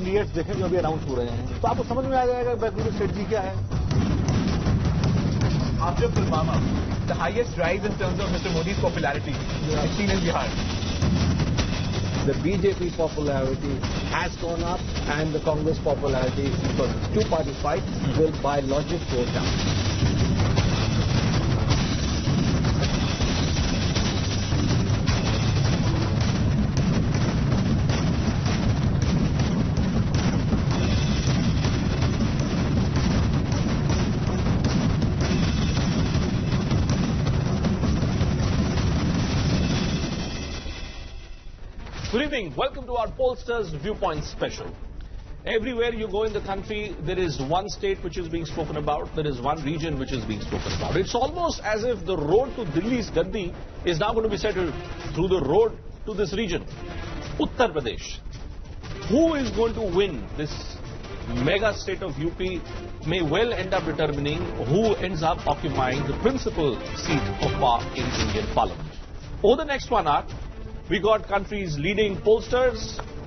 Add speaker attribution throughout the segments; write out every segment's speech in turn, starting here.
Speaker 1: Candidates देखें जो अभी अनाउंस हो रहे हैं तो आपको समझ में आ जाएगा बैकग्राउंड स्ट्रेटजी क्या है.
Speaker 2: After Pulwama, the highest rise in terms of Mr. Modi's popularity is seen in Bihar.
Speaker 3: The BJP popularity has gone up and the Congress popularity, because it's two-party fight, will by logic go down.
Speaker 4: Good evening. Welcome to our Pollsters Viewpoint Special. Everywhere you go in the country, there is one state which is being spoken about. There is one region which is being spoken about. It's almost as if the road to Delhi's Gaddi is now going to be settled through the road to this region. Uttar Pradesh. Who is going to win this mega state of UP may well end up determining who ends up occupying the principal seat of power in Indian Parliament. Over the next 1 hour, we got country's leading pollsters,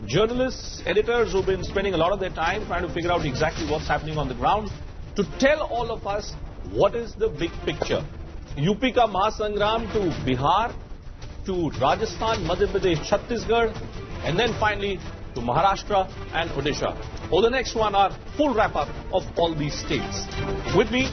Speaker 4: journalists, editors who've been spending a lot of their time trying to figure out exactly what's happening on the ground to tell all of us what is the big picture. UP ka Mahasangram to Bihar, to Rajasthan, Madhya Pradesh, Chhattisgarh, and then finally to Maharashtra and Odisha. Over the next 1 hour, full wrap-up of all these states. With me,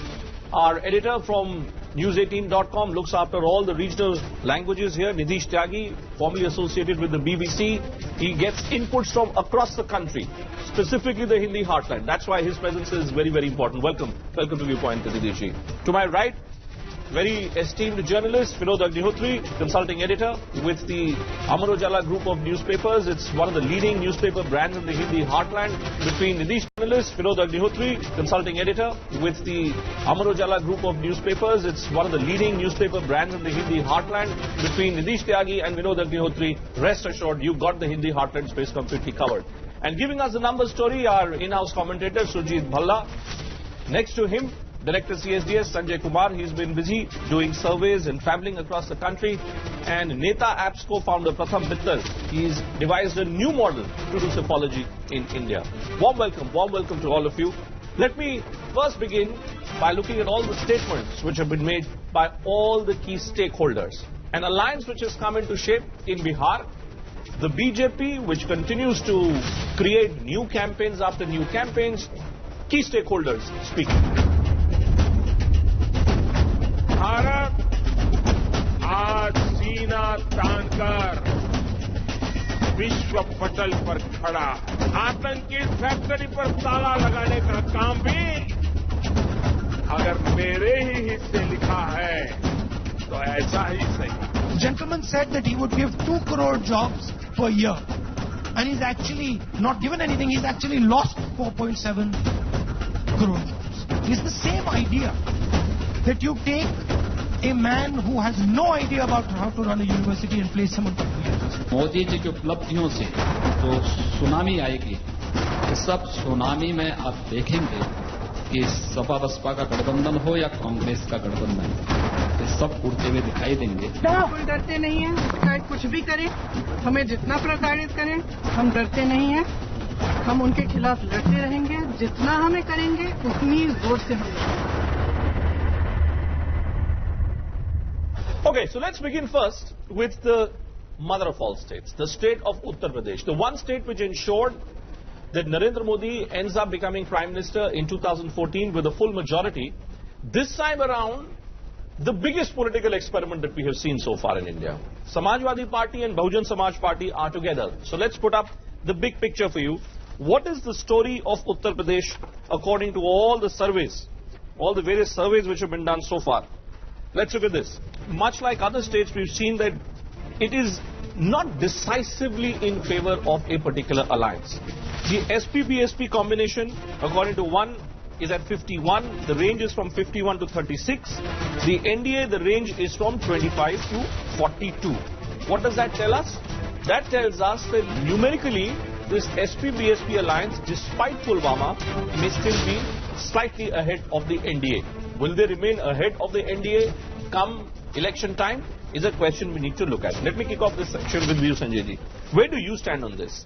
Speaker 4: our editor from News18.com looks after all the regional languages here, Nitish Tyagi, formerly associated with the BBC. He gets inputs from across the country, specifically the Hindi heartland. That's why his presence is very, very important. Welcome. Welcome to Viewpoint, Nitish ji. To my right, very esteemed journalist, Vinod Agnihotri, consulting editor with the Amar Ujala group of newspapers. It's one of the leading newspaper brands in the Hindi heartland. Between Nitish, journalist, Vinod Agnihotri, consulting editor with the Amar Ujala group of newspapers. It's one of the leading newspaper brands in the Hindi heartland. Between Nitish Tyagi and Vinod Agnihotri, rest assured, you got the Hindi heartland space completely covered. And giving us the number story, our in-house commentator, Surjit Bhalla. Next to him, Director CSDS Sanjay Kumar. He's been busy doing surveys and traveling across the country. And Neta app's co-founder Pratham Mittal. He's devised a new model to do psephology in India. Warm welcome to all of you. Let me first begin by looking at all the statements which have been made by all the key stakeholders. An alliance which has come into shape in Bihar. The BJP, which continues to create new campaigns after new campaigns. Key stakeholders speaking.
Speaker 5: Bharat आज सीना तानकर विश्व पटल पर खड़ा है. आतंकी factory पर ताला लगाने का काम भी अगर मेरे ही हिस्से लिखा है तो ऐसा ही सही.
Speaker 6: Gentleman said that he would give 2 crore jobs per year, and he's actually not given anything. He's actually lost 4.7 crore jobs. It's the same idea that you take a man who has no idea about how to run a university and place someone to university.
Speaker 7: Modi ji की उपलब्धियों से जो tsunami आएगी, सब tsunami में आप देखेंगे कि सपा बसपा का गठबंधन हो या कांग्रेस का गठबंधन, ये सब उड़ते हुए दिखाई देंगे.
Speaker 8: कोई डरते नहीं है, चाहे कुछ भी करें, हमें जितना प्रताड़ित करें, हम डरते नहीं हैं. हम उनके खिलाफ लड़ते रहेंगे. जितना हमें करेंगे उतनी जोर से हम लड़ेंगे.
Speaker 4: Okay, so let's begin first with the mother of all states, the state of Uttar Pradesh, the one state which ensured that Narendra Modi ends up becoming Prime Minister in 2014 with a full majority. This time around, the biggest political experiment that we have seen so far in India. Samajwadi Party and Bahujan Samaj Party are together. So let's put up the big picture for you. What is the story of Uttar Pradesh according to all the surveys, all the various surveys which have been done so far? Let's look at this. Much like other states, we've seen that it is not decisively in favor of a particular alliance. The SP-BSP combination, according to one, is at 51. The range is from 51 to 36. The NDA, the range is from 25 to 42. What does that tell us? That tells us that numerically, this SP-BSP alliance, despite Pulwama, may still be slightly ahead of the NDA. Will they remain ahead of the NDA come election time is a question we need to look at. Let me kick off this section with you, Sanjay ji. Where do you stand on this?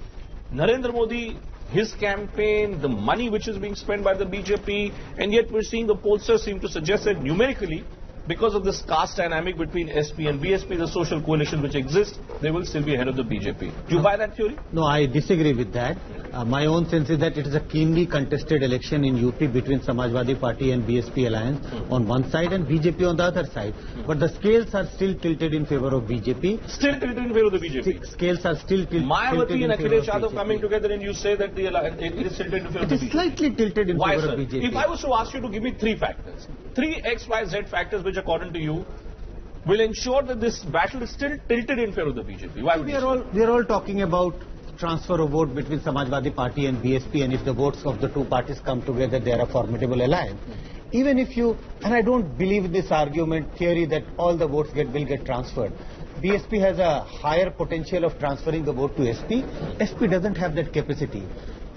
Speaker 4: Narendra Modi his campaign, the money which is being spent by the BJP, and yet we're seeing the pollsters seem to suggest that numerically, because of this caste dynamic between SP and BSP, the social coalition which exists, they will still be ahead of the BJP. Do you buy that theory?
Speaker 3: No, I disagree with that. My own sense is that it is a keenly contested election in UP between Samajwadi Party and BSP alliance on one side and BJP on the other side. But the scales are still tilted in favor of BJP.
Speaker 4: Still tilted in favor of the BJP?
Speaker 3: Scales are still tilted
Speaker 4: Mayawati and
Speaker 3: in favor
Speaker 4: Akhilesh
Speaker 3: of
Speaker 4: Yadav
Speaker 3: BJP.
Speaker 4: coming together and you say that the it is tilted in favor of the
Speaker 3: It is
Speaker 4: BJP?
Speaker 3: slightly tilted in
Speaker 4: Why,
Speaker 3: favor
Speaker 4: sir?
Speaker 3: of BJP.
Speaker 4: If I was to ask you to give me three factors, three X, Y, Z factors which according to you will ensure that this battle is still tilted in favor of the BJP. Why would
Speaker 3: We
Speaker 4: you say?
Speaker 3: are all talking about transfer of vote between Samajwadi Party and BSP, and if the votes of the two parties come together, they are a formidable alliance. Even if you, and I don't believe in this argument theory that all the votes will get transferred. BSP has a higher potential of transferring the vote to SP. SP doesn't have that capacity.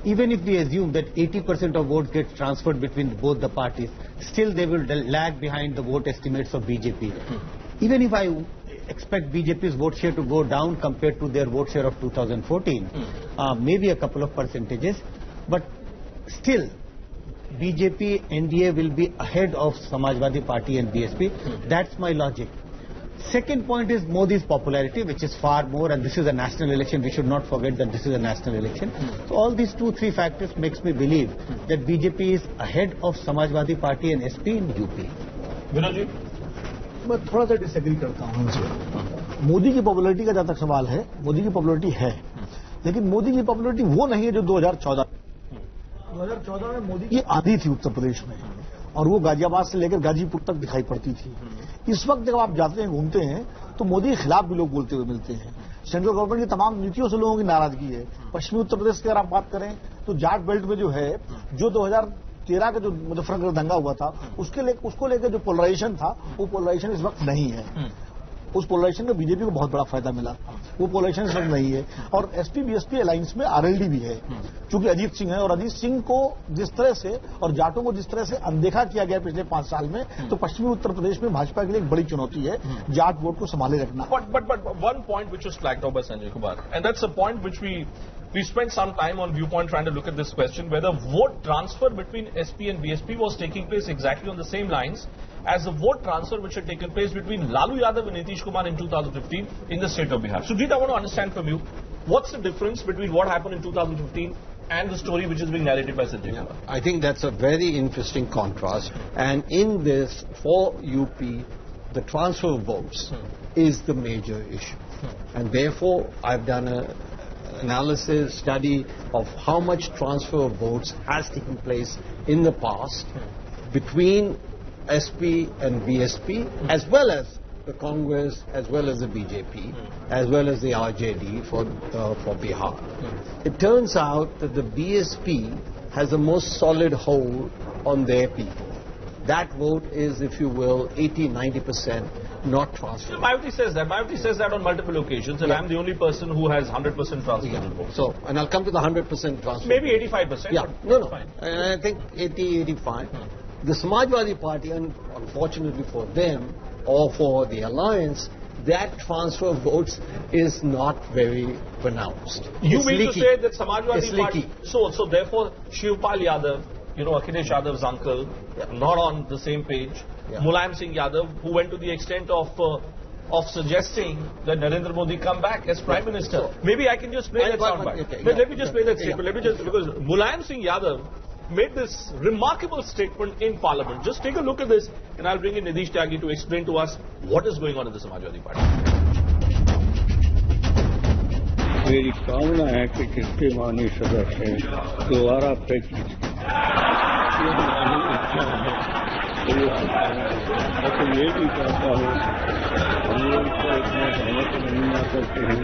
Speaker 3: Even if we assume that 80% of votes get transferred between both the parties, still they will lag behind the vote estimates of BJP. Even if I expect BJP's vote share to go down compared to their vote share of 2014, maybe a couple of percentages, but still BJP NDA will be ahead of Samajwadi Party and BSP. That's my logic. Second point is Modi's popularity, which is far more, and this is a national election. We should not forget that this is a national election. So all these 2-3 factors makes me believe that BJP is ahead of Samajwadi Party and SP in UP.
Speaker 4: Vinod ji?
Speaker 1: मैं थोड़ा सा disagree करता हूं उनसे। मोदी की popularity का जहां तक सवाल है, मोदी की पॉपुलैरिटी है, लेकिन मोदी की पॉपुलैरिटी वो नहीं है जो 2014 में मोदी की आधी थी उत्तर प्रदेश में, और वो गाजियाबाद से लेकर गाजीपुर तक दिखाई पड़ती थी। इस वक्त जब आप जाते हैं, घूमते हैं, तो मोदी के खिलाफ भी लोग बोलते हुए मिलते हैं। सेंट्रल गवर्नमेंट की तमाम नीतियों से लोगों की नाराजगी है। पश्चिमी उत्तर प्रदेश की अगर आप बात करें तो जाट बेल्ट में जो है, जो 2013 का जो मुजफ्फरनगर दंगा हुआ था, उसको लेकर जो पोलराइजेशन था, वो पोलराइजेशन इस वक्त नहीं है। उस पोलराइजेशन में बीजेपी को बहुत बड़ा फायदा मिला, वो पोलराइजेशन इस वक्त नहीं है। और एसपी बीएसपी अलायंस में आरएलडी भी है, क्योंकि अजीत सिंह है, और अजीत सिंह को जिस तरह से और जाटों को जिस तरह से अनदेखा किया गया पिछले 5 साल में, तो पश्चिमी उत्तर प्रदेश में भाजपा के लिए एक बड़ी चुनौती है जाट वोट को संभाले रखना।
Speaker 4: But one point which was flagged out by Sanjay Kumar, and that's a point which we spent some time on Viewpoint trying to look at this question, whether vote transfer between SP and BSP was taking place exactly on the same lines as the vote transfer which had taken place between Lalu Yadav and Nitish Kumar in 2015 in the state of Bihar. Sujit, I want to understand from you, what's the difference between what happened in 2015 and the story which is being narrated by Sanjay Kumar?
Speaker 3: I think that's a very interesting contrast. And in this, for UP, the transfer of votes is the major issue. And therefore, I've done an analysis, study of how much transfer of votes has taken place in the past between SP and BSP, as well as the Congress, as well as the BJP, as well as the RJD for Bihar. It turns out that the BSP has the most solid hold on their people. That vote is, if you will, 80-90% not transferred.
Speaker 4: Mayawati says that. Mayawati says that on multiple occasions, and I'm the only person who has 100% transfer vote.
Speaker 3: So, and I'll come to the 100% transfer.
Speaker 4: Maybe 85%.
Speaker 3: Yeah,
Speaker 4: but
Speaker 3: no.
Speaker 4: Fine.
Speaker 3: I think 80-85. The Samajwadi Party, and unfortunately for them, or for the alliance, that transfer of votes is not very pronounced.
Speaker 4: You
Speaker 3: It's
Speaker 4: mean
Speaker 3: leaky.
Speaker 4: to say that Samajwadi
Speaker 3: It's
Speaker 4: Party...
Speaker 3: leaky.
Speaker 4: So therefore, Shivpal Yadav, Akhilesh Yadav's uncle, not on the same page.
Speaker 3: Yeah.
Speaker 4: Mulayam Singh Yadav, who went to the extent of suggesting that Narendra Modi come back as Prime Minister. Maybe I can just play that soundbite.
Speaker 3: Okay,
Speaker 4: Let me just play that statement. Let me just, because Mulayam Singh Yadav made this remarkable statement in Parliament. Just take a look at this, and I'll bring in Nidish Tyagi to explain to us what is going on in the Samajwadi Party.
Speaker 9: मेरी कामना है कि किसके माननीय सदस्य दोबारा फिर तो ये भी चाहता हूँ हम लोग को इतना सहमत नहीं आ सकते हैं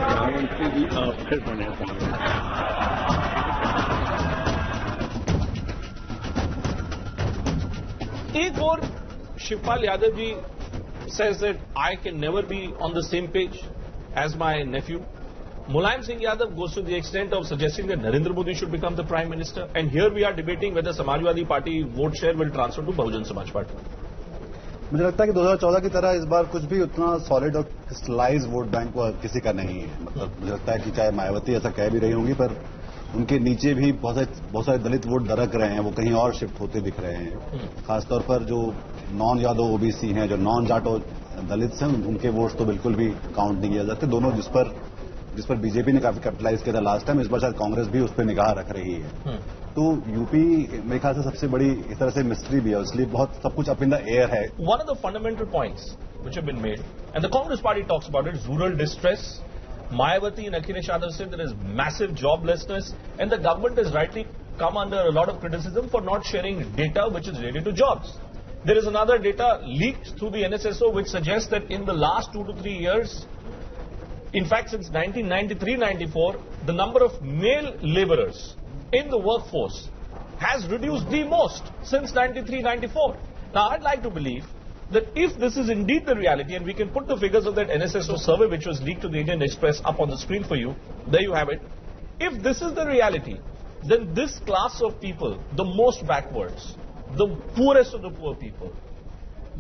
Speaker 9: प्रधानमंत्री भी आप फिर बने
Speaker 4: एक और Shivpal Yadav ji says that I can never be on the same page as my nephew. Mulayam Singh Yadav goes to the extent of suggesting that Narendra Modi should become the Prime Minister. And here we are debating whether Samajwadi Party vote share will transfer to Bahujan Samaj Party.
Speaker 10: मुझे लगता है कि 2014 की तरह इस बार कुछ भी उतना सॉलिड और क्रिस्टलाइज वोट बैंक किसी का नहीं है। मतलब मुझे लगता है कि चाहे मायावती ऐसा कह भी रही होंगी, पर उनके नीचे भी बहुत सारे दलित वोट दरक रहे हैं, वो कहीं और शिफ्ट होते दिख रहे हैं। खासतौर पर जो नॉन यादव ओबीसी हैं, जो नॉन जाटो दलित हैं, उनके वोट्स तो बिल्कुल भी काउंट नहीं किया जाते। दोनों जिस पर बीजेपी ने काफी कैपिटलाइज किया था लास्ट टाइम, इस बार शायद कांग्रेस भी उस पर निगाह रख रही है। तो यूपी मेरे ख्याल से सबसे बड़ी इस तरह से मिस्ट्री भी है, इसलिए बहुत सब कुछ अप इन द एयर है।
Speaker 4: One of the fundamental points which have been made, and the Congress party talks about it, is rural distress. Mayawati and Akhilesh Yadav said there is massive joblessness, and the government has rightly come under a lot of criticism for not sharing data which is related to jobs. There is another data leaked through the NSSO which suggests that in the last 2 to 3 years, in fact since 1993-94, the number of male laborers in the workforce has reduced the most since 93-94. Now I'd like to believe that if this is indeed the reality, and we can put the figures of that NSSO survey which was leaked to the Indian Express up on the screen for you, there you have it. If this is the reality, then this class of people, the most backwards, the poorest of the poor people,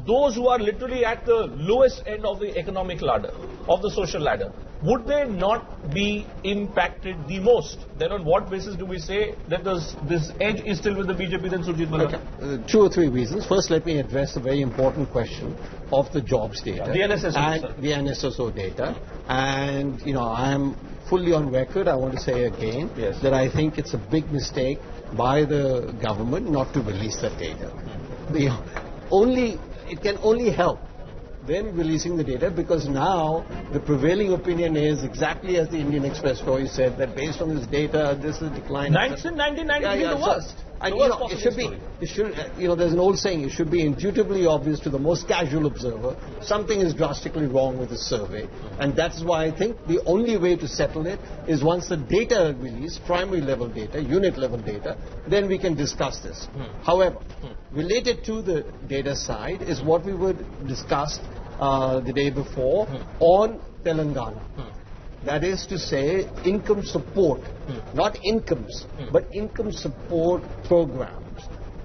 Speaker 4: those who are literally at the lowest end of the economic ladder, of the social ladder, would they not be impacted the most? Then on what basis do we say that this edge is still with the BJP than Surjit Malhotra?
Speaker 11: Okay. 2 or 3 reasons. First, let me address the very important question of the jobs data.
Speaker 4: The NSSO,
Speaker 11: and the NSSO data. And, I am fully on record, I want to say again, that I think it's a big mistake by the government not to release that data. It can only help them releasing the data, because now the prevailing opinion is exactly as the Indian Express story said, that based on this data, this is decline.
Speaker 4: Since 1993, the worst.
Speaker 11: And there's an old saying, it should be intuitively obvious to the most casual observer, something is drastically wrong with this survey. And that's why I think the only way to settle it is once the data are released, primary level data, unit level data, then we can discuss this. However, related to the data side is what we would discuss the day before on Telangana. That is to say, income support, not incomes, but income support programs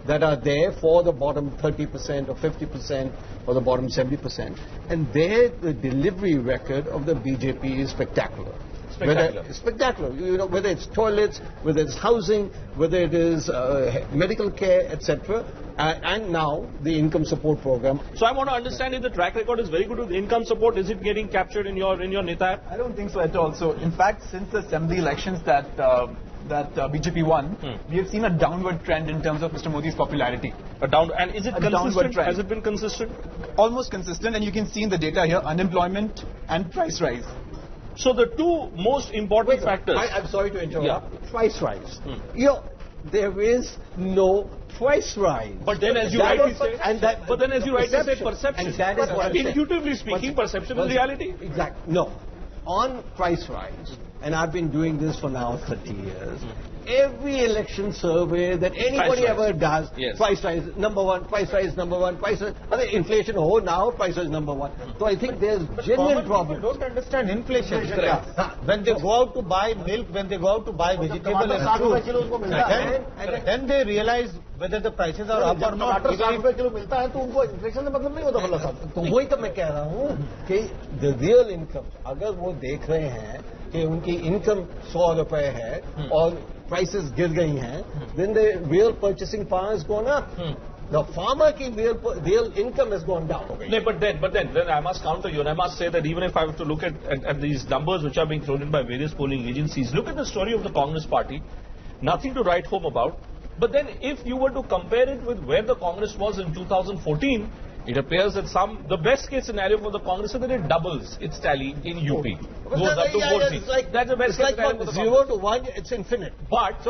Speaker 11: that are there for the bottom 30% or 50% or the bottom 70%. And there, the delivery record of the BJP is spectacular. Spectacular. Whether it's toilets, whether it's housing, whether it is medical care, etc. And now the income support program.
Speaker 4: So I want to understand if the track record is very good with income support. Is it getting captured in your Neta app?
Speaker 2: I don't think so at all. So in fact, since the assembly elections that BJP won, we have seen a downward trend in terms of Mr. Modi's popularity.
Speaker 4: And is it consistent? Has it been consistent?
Speaker 2: Almost consistent, and you can see in the data here, unemployment and price rise.
Speaker 4: So the two most important factors.
Speaker 11: I'm sorry to interrupt. Yeah. Price rise. There is no price rise.
Speaker 4: But then, as you rightly say, perception.
Speaker 11: And that is what
Speaker 4: intuitively speaking, perception is reality.
Speaker 11: Exactly. No. On price rise, and I've been doing this for now 30 years. Every election survey that anybody ever does, price rise number one, price rise number one, price rise, inflation, now price rise number one. So I think there's genuine problem.
Speaker 3: Don't understand inflation. When they go out to buy milk, when they go out to buy vegetable and fruit, then they realize whether the prices are up or not.
Speaker 11: तो वही तो मैं कह रहा हूँ कि the real income, अगर वो देख रहे हैं कि उनकी इनकम 100 रुपए है और prices गिर गई हैं, then the real purchasing power has gone up. The farmer की real income has gone down.
Speaker 4: No, but then I must counter you, and I must say that even if I were to look at these numbers which are being thrown in by various polling agencies, look at the story of the Congress party. Nothing to write home about. But then if you were to compare it with where the Congress was in 2014, it appears that the best case scenario for the Congress is that it doubles its tally in UP. Goes up to 4 seats. That's the best case scenario for the Congress.
Speaker 11: 0 to 1, it's infinite.
Speaker 4: But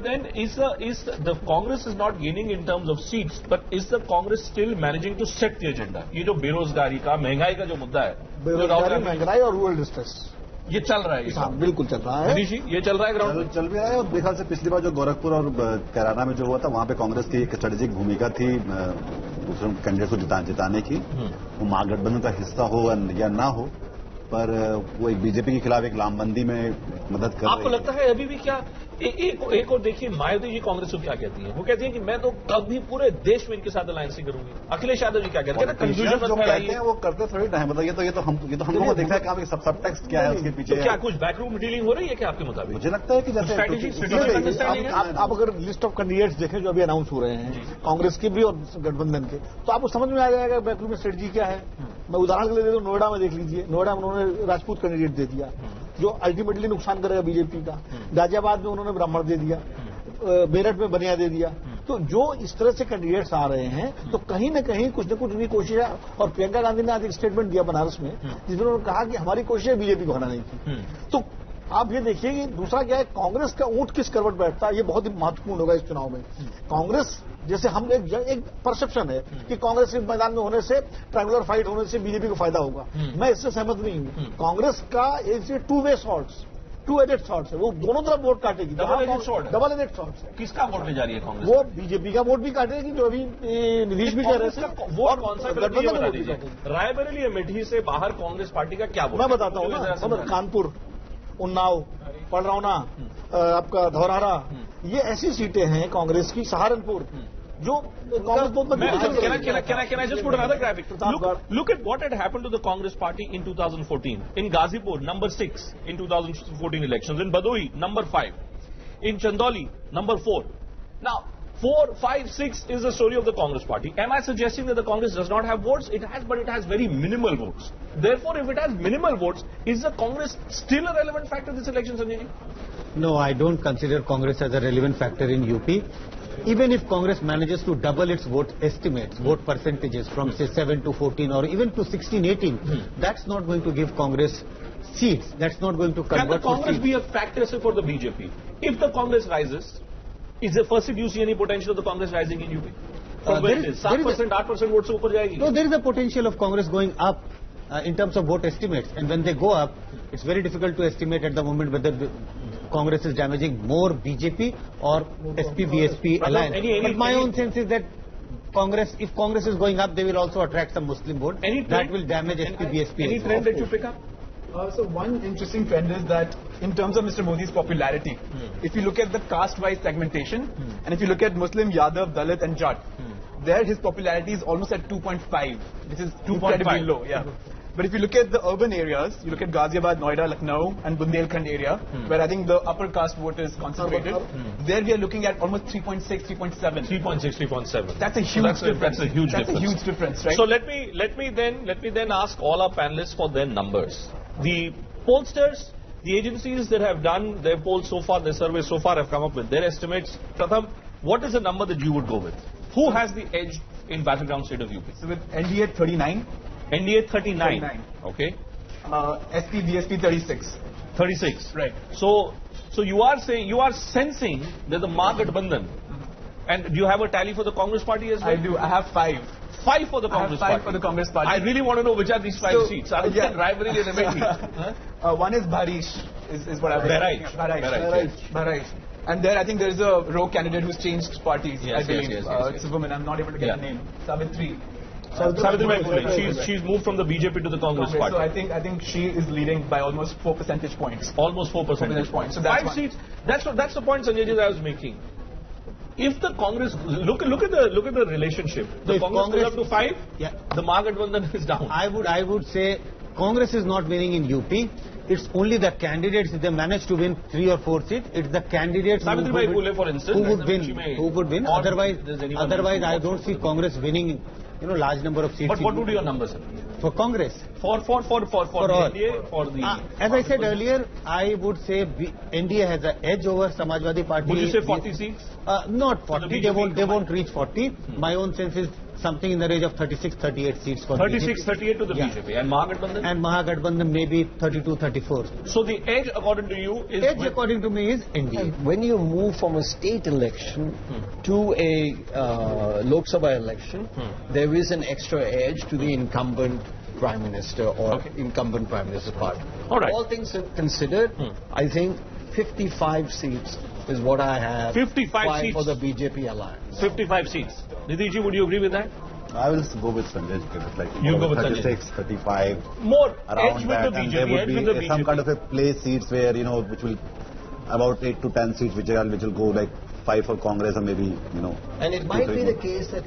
Speaker 4: then is the Congress is not gaining in terms of seats, but is the Congress still managing to set the agenda? ये जो बेरोजगारी का, महंगाई का जो मुद्दा है,
Speaker 1: बेरोजगारी, महंगाई और रूरल डिस्ट्रेस,
Speaker 4: ये चल रहा है।
Speaker 1: हाँ, बिल्कुल चल रहा है।
Speaker 4: ये चल रहा है ग्राउंड
Speaker 10: चल भी रहा है। और मेरे ख्याल से पिछली बार जो गोरखपुर और कैराना में जो हुआ था, वहां पे कांग्रेस की एक स्ट्रेटेजिक भूमिका थी दूसरे कैंडिडेट को जिताने की। वो महागठबंधन का हिस्सा हो या ना हो, पर वो एक बीजेपी के खिलाफ एक लामबंदी में मदद कर
Speaker 4: आपको
Speaker 10: रही है।
Speaker 4: लगता है अभी भी क्या एक और देखिए मायावती जी कांग्रेस को क्या कहती हैं? वो कहती हैं कि मैं तो कभी पूरे देश में इनके साथ अलायंस नहीं करूंगी। अखिलेश यादव जी क्या कहते हैं? कंफ्यूजन
Speaker 10: जो कहते हैं वो करते थोड़ी ना है, मतलब ये तो हम लोगों को देखा है कि सब टेक्स्ट क्या है उसके पीछे।
Speaker 4: तो क्या कुछ बैकरूम डीलिंग हो रही है क्या आपके मुताबिक?
Speaker 10: मुझे लगता है कि जैसे
Speaker 1: आप अगर लिस्ट ऑफ कैंडिडेट्स देखें जो अभी अनाउंस हो रहे हैं कांग्रेस के भी और गठबंधन के, तो आपको समझ में आ जाएगा बैकरूम में स्ट्रेटजी क्या है। मैं उदाहरण के लिए देता हूं, नोएडा में देख लीजिए, नोएडा में उन्होंने राजपूत कैंडिडेट दे दिया जो अल्टीमेटली नुकसान करेगा बीजेपी का। गाजियाबाद में उन्होंने ब्राह्मण दे दिया, मेरठ में बनिया दे दिया। तो जो इस तरह से कैंडिडेट्स आ रहे हैं तो कहीं न कहीं कुछ न कुछ उनकी कोशिश है। और प्रियंका गांधी ने आज एक स्टेटमेंट दिया बनारस में जिसमें उन्होंने कहा कि हमारी कोशिश है बीजेपी को हराने की। तो आप ये देखिए कि दूसरा क्या है, कांग्रेस का ऊंट किस करवट बैठता है, ये बहुत ही महत्वपूर्ण होगा इस चुनाव में। कांग्रेस जैसे हम एक परसेप्शन है कि कांग्रेस के मैदान में होने से, ट्रायंगुलर फाइट होने से बीजेपी को फायदा होगा। मैं इससे सहमत नहीं हूं। कांग्रेस का एक टू वे शॉट्स, टू एडेड शॉट्स है, वो दोनों तरफ वोट काटेगी।
Speaker 4: डबल एडेड
Speaker 1: शॉट्स है।
Speaker 4: किसका वोट ले जा रही है कांग्रेस?
Speaker 1: वो बीजेपी का वोट भी काटेगी, जो अभी नीतीश भी कह रहे थे।
Speaker 4: वो कौन सा रायबरेली अमेठी से बाहर कांग्रेस पार्टी का क्या वोट?
Speaker 1: मैं बताता हूँ ना, कानपुर, उन्नाव, पलरौना, आपका धौरहरा, ये ऐसी सीटें हैं कांग्रेस की, सहारनपुर, जो कांग्रेस बहुत
Speaker 4: Can I just put another graphic? Look at what had happened to the Congress party in 2014. In Ghazipur, number 6 in 2014 elections. In Bhadoi, number 5. In Chandauli, number 4. Now, 4, 5, 6 is the story of the Congress party. Am I suggesting that the Congress does not have votes? It has, but it has very minimal votes. Therefore, if it has minimal votes, is the Congress still a relevant factor in this election, Sanjay ji?
Speaker 3: No, I don't consider Congress as a relevant factor in UP. Even if Congress manages to double its vote estimates, vote percentages from say 7 to 14 or even to 16, 18, that's not going to give Congress seats. That's not going to convert.
Speaker 4: Can the Congress be a factor for the BJP? If the Congress rises, is there first, do you see any potential of the Congress rising in UP? From where it is? 7%, 8% votes se upar jayegi?
Speaker 3: No, there is a potential of Congress going up in terms of vote estimates. And when they go up, it's very difficult to estimate at the moment whether Congress is damaging more BJP or SP-BSP alliance. But my own sense is that if Congress is going up, they will also attract some Muslim vote. That will damage SP-BSP.
Speaker 2: Any trend that you pick up? So one interesting trend is that in terms of Mr. Modi's popularity, if you look at the caste-wise segmentation, and if you look at Muslim, Yadav, Dalit and Jat, there his popularity is almost at 2.5, which is incredibly low. Yeah. But if you look at the urban areas, you look at Ghaziabad, Noida, Lucknow and Bundelkhand area, where I think the upper caste vote is concentrated, there we are looking at almost 3.6, 3.7.
Speaker 4: 3.6, 3.7.
Speaker 2: That's a huge difference.
Speaker 4: That's a huge difference.
Speaker 2: That's a huge difference, right?
Speaker 4: So let me then ask all our panelists for their numbers. The pollsters, the agencies that have done their polls so far, their surveys so far have come up with their estimates. Pratham, what is the number that you would go with? Who has the edge in battleground state of UP?
Speaker 2: So with NDA 39.
Speaker 4: NDA 39. Okay.
Speaker 2: SP, BSP 36.
Speaker 4: 36.
Speaker 2: Right.
Speaker 4: So you are saying, you are sensing that the Mahagathbandhan, and do you have a tally for the Congress party as well?
Speaker 2: I do. I have 5.
Speaker 4: 5 for the Congress party.
Speaker 2: 5 for the Congress party.
Speaker 4: I really want to know which are these 5 seats. Other than Raebareli and Amethi.
Speaker 2: One is Barish, is what I've
Speaker 4: Bahraich.
Speaker 2: Bahraich. And there I think there is a rogue candidate who's changed parties.
Speaker 4: Yes,
Speaker 2: I believe.
Speaker 4: yes.
Speaker 2: It's a woman. I'm not able to get the name. Savitri.
Speaker 4: She's moved from the BJP to the Congress party.
Speaker 2: So I think she is leading by almost 4 percentage points.
Speaker 4: Almost 4 percentage points. So that's 5 seats. That's the point, Sanjay ji, that I was making. If the Congress look at the relationship, the Congress goes up to 5, the Mahagathbandhan is down.
Speaker 3: I would say Congress is not winning in UP. It's only the candidates. If they manage to win 3 or 4 seats, it's the candidates who would win. Otherwise, I don't see Congress winning, large number of seats.
Speaker 4: But what would be your numbers, sir?
Speaker 3: For Congress?
Speaker 4: For all. NDA, for the...
Speaker 3: as I said earlier, I would say NDA has an edge over Samajwadi Party.
Speaker 4: Would you say 40 seats?
Speaker 3: Not 40. They won't reach 40. My own sense is something in the range of 36, 38 seats for
Speaker 4: 36,
Speaker 3: BJP.
Speaker 4: 38 to the BJP. And Mahagathbandhan?
Speaker 3: And Mahagathbandhan maybe 32, 34.
Speaker 4: So the edge, according to you, is...
Speaker 3: Edge, according to me, is NDA.
Speaker 11: When you move from a state election to a Lok Sabha election, there is an extra edge to the incumbent Prime Minister or incumbent Prime Minister's party.
Speaker 4: All right.
Speaker 11: All things considered, I think 55 seats is what I have.
Speaker 4: 55 seats
Speaker 11: for the BJP alliance.
Speaker 4: 55 seats. Nitish ji, would you agree with that?
Speaker 10: I will go with Sanjay. Like
Speaker 4: You go with
Speaker 10: 36, 35.
Speaker 4: More
Speaker 10: around
Speaker 4: edge
Speaker 10: that,
Speaker 4: with the
Speaker 10: and
Speaker 4: BJP.
Speaker 10: there would
Speaker 4: Edge with the
Speaker 10: be some
Speaker 4: BJP.
Speaker 10: kind of a play seats where, which will about 8 to 10 seats, which will go like 5 for Congress and maybe,
Speaker 11: And it might be the case that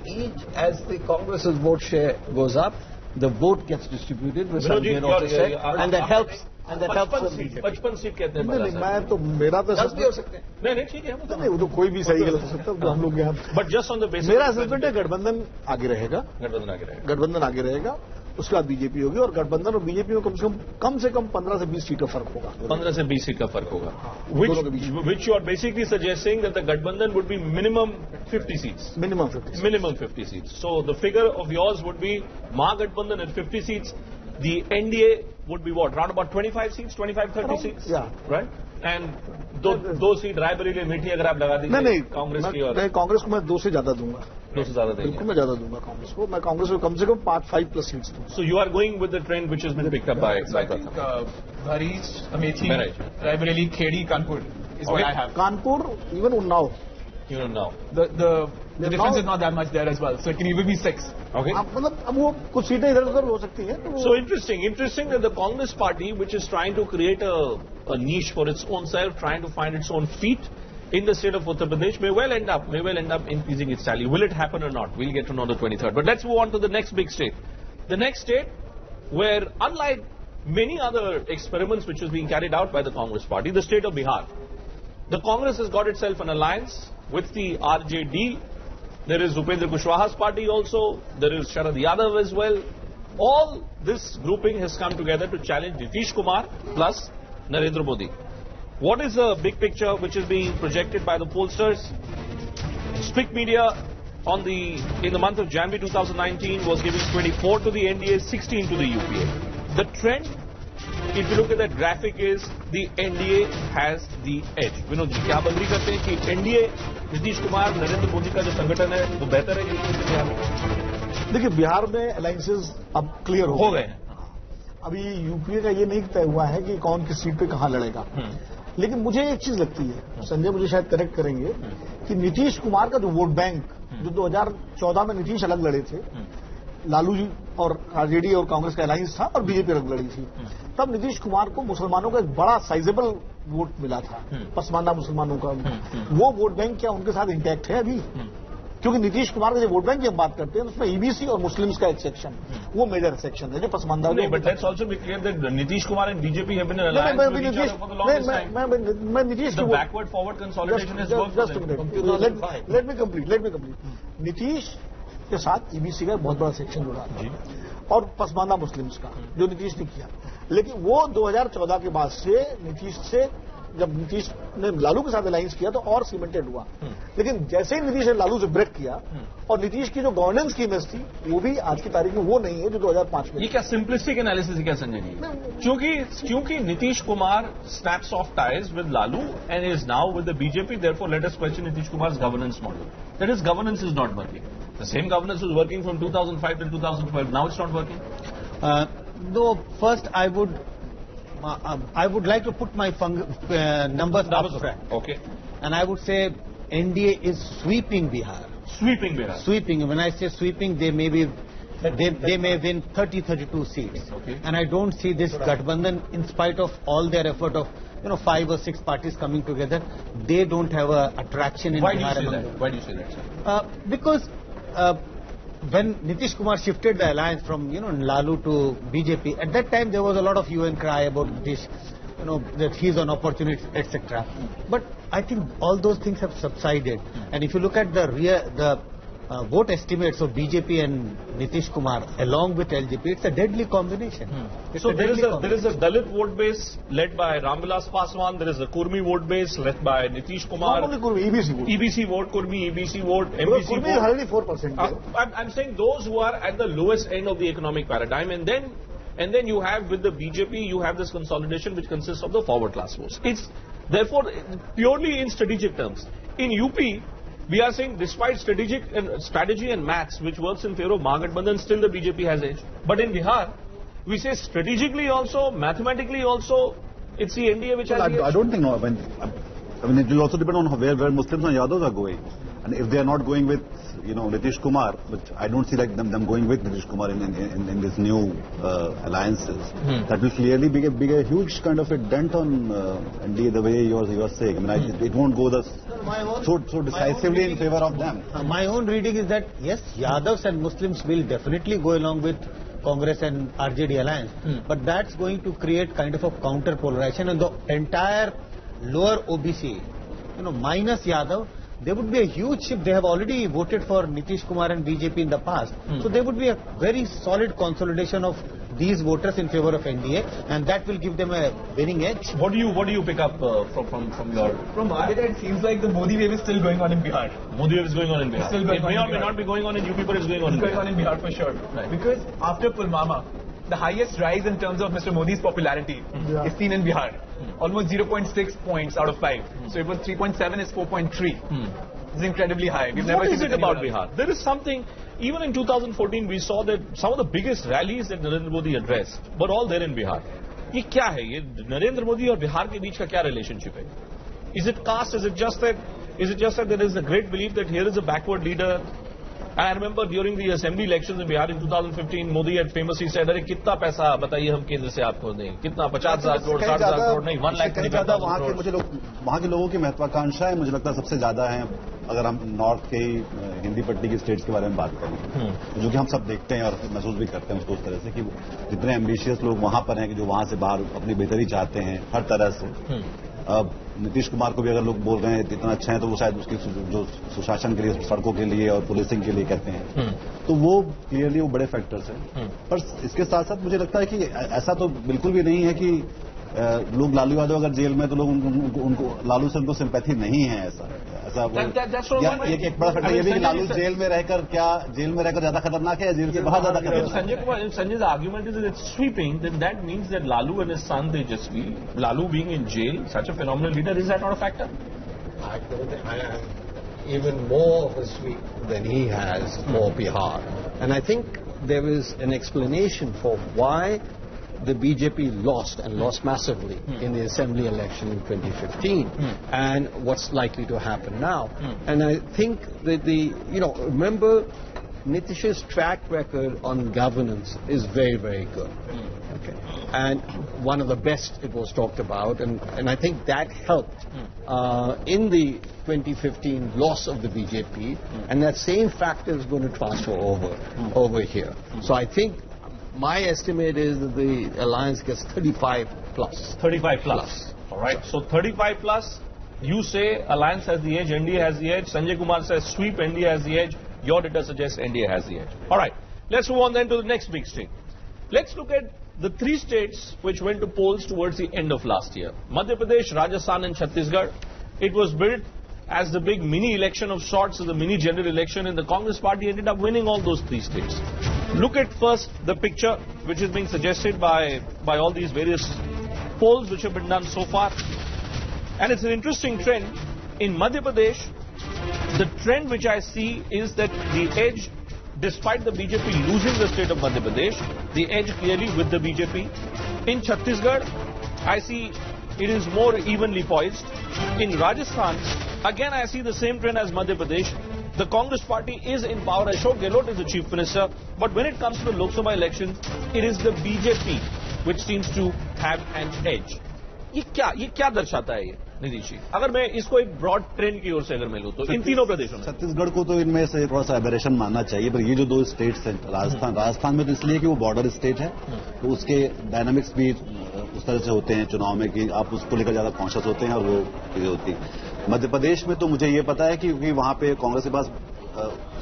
Speaker 11: as the Congress's vote share goes up, the vote gets distributed, which Sanjay also said, and that helps. And that helps the BJP.
Speaker 4: 55 seat कहते हैं
Speaker 1: नहीं, मैं तो मेरा तो
Speaker 11: भी हो सकते हैं.
Speaker 4: नहीं ठीक है
Speaker 1: नहीं, वो तो कोई भी सही गलत हो सकता है, हम लोग यहाँ.
Speaker 4: But just on the basis
Speaker 1: मेरा असेसमेंट है गठबंधन आगे रहेगा. गठबंधन आगे रहेगा, उसके बाद बीजेपी होगी, और गठबंधन और बीजेपी में कम से कम 15 से 20 सीट का फर्क होगा.
Speaker 4: 15 से 20 सीट का फर्क होगा. Which you are basically suggesting that the Gadbandhan would be minimum 50 seats.
Speaker 1: Minimum 50.
Speaker 4: Minimum 50 seats. So the figure of yours would be Mahagadbandhan at 50 seats. The NDA would be what? Around about 25 seats, 25-30 seats?
Speaker 1: Yeah.
Speaker 4: Right? And दो seat Raebareli मीठी अगर आप लगा दीजिए
Speaker 1: नहीं,
Speaker 4: कांग्रेस की और
Speaker 1: मैं कांग्रेस को मैं 2 से ज्यादा दूंगा.
Speaker 4: 2 से ज्यादा देंगे.
Speaker 1: बिल्कुल मैं ज्यादा दूंगा कांग्रेस को. मैं कांग्रेस को कम से कम 5+ सीट्स दूंगा.
Speaker 4: So you are going with the trend which has been picked up by Pratham.
Speaker 2: Bhareech, Amethi, Raebareli, Khedi, Kanpur is what I have.
Speaker 1: Kanpur, even Unnao.
Speaker 4: You don't know.
Speaker 2: The difference is not that much there as well. So it can even be 6.
Speaker 4: Okay.
Speaker 1: मतलब अब वो कुछ सीटें इधर उधर हो सकती हैं.
Speaker 4: So interesting that the Congress party, which is trying to create a niche for its own self, trying to find its own feet in the state of Uttar Pradesh, may well end up increasing its tally. Will it happen or not? We'll get to know on the 23rd. But let's move on to the next big state. The next state where, unlike many other experiments which is being carried out by the Congress party, the state of Bihar. The Congress has got itself an alliance with the RJD. There is Upendra Kushwaha's party also. There is Sharad Yadav as well. All this grouping has come together to challenge Nitish Kumar plus Narendra Modi. What is the big picture which is being projected by the pollsters? Speak Media in the month of January 2019 was giving 24 to the NDA, 16 to the UPA. The trend, if you look at that graphic, is the NDA has the edge. Vinod ji, क्या आप agree करते हैं कि NDA Nitish Kumar Narendra Modi का जो संगठन है वो बेहतर है यूपी से बिहार में?
Speaker 1: देखिए, बिहार में अलायंसेस अब क्लियर हो गए हैं. अभी यूपीए का ये नहीं तय हुआ है कि कौन किस सीट पे कहां लड़ेगा. लेकिन मुझे एक चीज लगती है, संजय मुझे शायद करेक्ट करेंगे, कि नीतीश कुमार का जो वोट बैंक, जो 2014 में नीतीश अलग लड़े थे, लालू जी और आरजेडी और कांग्रेस का अलायंस था और बीजेपी अलग लड़ी थी, तब नीतीश कुमार को मुसलमानों का एक बड़ा साइजेबल वोट मिला था, पसमानदा मुसलमानों का. वो वोट बैंक क्या उनके साथ इंटैक्ट है अभी? क्योंकि नीतीश कुमार का जो वोट बैंक की हम बात करते हैं उसमें ईबीसी और मुस्लिम्स का एक सेक्शन, वो मेजर सेक्शन है जो Pasmanda.
Speaker 4: But let's also be clear that Nitish Kumar and BJP have been an alliance with each other for the longest time.
Speaker 1: मैं Nitish
Speaker 4: the backward forward consolidation is work.
Speaker 1: Let me complete. Nitish के साथ EBC का बहुत बड़ा section जुड़ा था और पसमानदा मुस्लिम्स का, जो नीतीश ने किया. लेकिन वो 2014 के बाद से नीतीश से, जब नीतीश ने लालू के साथ अलायंस किया तो और सीमेंटेड हुआ. लेकिन जैसे ही नीतीश ने लालू से ब्रेक किया और नीतीश की जो गवर्नेंस की इमेज थी वो भी आज की तारीख में वो नहीं है जो 2005 में.
Speaker 4: ये क्या सिंपलिस्टिक एनालिसिस है क्या संजय जी? क्योंकि Nitish Kumar snaps of ties with Lalu and is now with the BJP, therefore let us question Nitish Kumars governance model. That is governance is not working. The same governance was working from 2005 till 2012. Now it's not working.
Speaker 3: No, first I would like to put my numbers up front.
Speaker 4: Okay.
Speaker 3: And I would say NDA is sweeping Bihar.
Speaker 4: Sweeping Bihar.
Speaker 3: Sweeping. When I say sweeping, they may win 30-32 seats.
Speaker 4: Okay.
Speaker 3: And I don't see this Gadbandhan, in spite of all their effort of 5 or 6 parties coming together, they don't have a attraction in Bihar.
Speaker 4: Why do you say that, sir?
Speaker 3: Because when Nitish Kumar shifted the alliance from Lalu to BJP, at that time there was a lot of hue and cry about Nitish, that he's an opportunity, etc. But I think all those things have subsided. And if you look at the vote estimates of BJP and Nitish Kumar along with LJP, it's a deadly combination.
Speaker 4: So there is a Dalit vote base led by Ramvilas Paswan. There is a Kurmi vote base led by Nitish Kumar.
Speaker 1: Not only Kurmi,
Speaker 4: EBC vote, Kurmi, EBC vote, MBC
Speaker 1: Kurmi
Speaker 4: vote.
Speaker 1: hardly 4%.
Speaker 4: I'm saying those who are at the lowest end of the economic paradigm, and then you have with the BJP, you have this consolidation which consists of the forward class votes. It's therefore purely in strategic terms. In UP, we are saying despite strategy and maths which works in favor of Mahagadbandhan, still the BJP has edge. But in Bihar, we say strategically also, mathematically also, it's the NDA which has edge.
Speaker 10: I don't think, I mean, it will also depend on where Muslims and Yadavs are going. And if they are not going with, Nitish Kumar, which I don't see like them going with Nitish Kumar in this new alliances, that will clearly be a huge kind of a dent on NDA the way you are saying. I mean, it won't go so decisively in favor of them.
Speaker 3: My own reading is that yes, Yadavs and Muslims will definitely go along with Congress and RJD alliance, but that's going to create kind of a counter polarization, and the entire lower OBC, minus Yadav, there would be a huge shift. They have already voted for Nitish Kumar and BJP in the past. So there would be a very solid consolidation of these voters in favor of NDA, and that will give them a winning edge.
Speaker 4: What do you pick up from your...
Speaker 2: From our data, it seems like the Modi wave is still going on in Bihar.
Speaker 4: Modi wave is going on in Bihar.
Speaker 2: Still going
Speaker 4: it may or may not be going on in UP, but it's going on in Bihar.
Speaker 2: It's going on in Bihar for sure. Right. Because after Pulwama, the highest rise in terms of Mr. Modi's popularity is seen in Bihar. Almost 0.6 points out of 5. So it was 3.7, it's 4.3. It's incredibly high.
Speaker 4: What is it about Bihar? There is something, even in 2014 we saw that some of the biggest rallies that Narendra Modi addressed were all there in Bihar. ये क्या है? ये नरेंद्र मोदी और बिहार के बीच का क्या relationship है? Is it caste? Is it just that there is a great belief that here is a backward leader? And I remember during the assembly elections in Bihar in 2015, Modi had famously said, "अरे कितना पैसा बताइए हम केंद्र से आपको दें? कितना 50,000 करोड़, 60,000 करोड़ नहीं, 1,25,000 करोड़."
Speaker 10: वहाँ के लोगों की महत्वाकांक्षाएं मुझे लगता है सबसे ज्यादा है, अगर हम नॉर्थ के हिंदी पट्टी की स्टेट्स के बारे में बात करें, जो कि हम सब देखते हैं और महसूस भी करते हैं उसको उस तरह से कि जितने एम्बिशियस लोग वहां पर हैं कि जो वहां से बाहर अपनी बेहतरी चाहते हैं हर तरह से। अब नीतीश कुमार को भी अगर लोग बोल रहे हैं इतना अच्छा है तो वो शायद उसकी जो सुशासन के लिए, सड़कों के लिए और पुलिसिंग के लिए कहते हैं, तो वो क्लियरली वो बड़े फैक्टर्स हैं। पर इसके साथ साथ मुझे लगता है कि ऐसा तो बिल्कुल भी नहीं है कि लोग लालू यादव अगर जेल में तो लोग उनको लालू से उनको सिंपैथी नहीं है, ऐसा एक बड़ा फैक्टर ये भी कि लालू जेल में रहकर ज्यादा खतरनाक है या जेल से बाहर ज्यादा खतरनाक है।
Speaker 4: Sanjay's argument is that it's sweeping, then that means that Lalu and his son Tejasvi, Lalu being in jail, such a phenomenal leader, is that not a factor?
Speaker 11: I am even more of a sweep than he has for Bihar. And I think there is an explanation for why the BJP lost and lost massively in the assembly election in 2015 and what's likely to happen now. And I think that remember Nitish's track record on governance is very, very good. Okay. And one of the best it was talked about, and I think that helped in the 2015 loss of the BJP, and that same factor is going to transfer over here. So I think my estimate is that the alliance gets 35 plus.
Speaker 4: 35 plus. All right. So 35 plus, you say alliance has the edge, NDA has the edge. Sanjay Kumar says sweep, NDA has the edge. Your data suggests NDA has the edge. All right. Let's move on then to the next big state. Let's look at the 3 states which went to polls towards the end of last year. Madhya Pradesh, Rajasthan and Chhattisgarh. It was built as the big mini election of sorts, as the mini general election, and the Congress party ended up winning all those 3 states. Look at first the picture which is being suggested by all these various polls which have been done so far. And it's an interesting trend. In Madhya Pradesh, the trend which I see is that the edge, despite the BJP losing the state of Madhya Pradesh, the edge clearly with the BJP. In Chhattisgarh, I see it is more evenly poised. In Rajasthan, again I see the same trend as Madhya Pradesh. The Congress party is in power. Ashok Gehlot is the chief minister. But when it comes to the Lok Sabha elections, it is the BJP which seems to have an edge. ये क्या दर्शाता है ये नीतीश जी? अगर मैं इसको एक broad trend की ओर से अगर मैं लूं तो इन तीनों प्रदेशों में
Speaker 10: छत्तीसगढ़ को तो इनमें से थोड़ा सा एबरेशन मानना चाहिए, पर ये जो 2 स्टेट्स हैं राजस्थान में तो इसलिए कि वो बॉर्डर स्टेट है, तो उसके डायनामिक्स भी उस तरह से होते हैं चुनाव में कि आप उसको लेकर ज्यादा कॉन्शियस होते हैं और वो चीजें होती हैं। मध्य प्रदेश में तो मुझे ये पता है कि वहां पे कांग्रेस के पास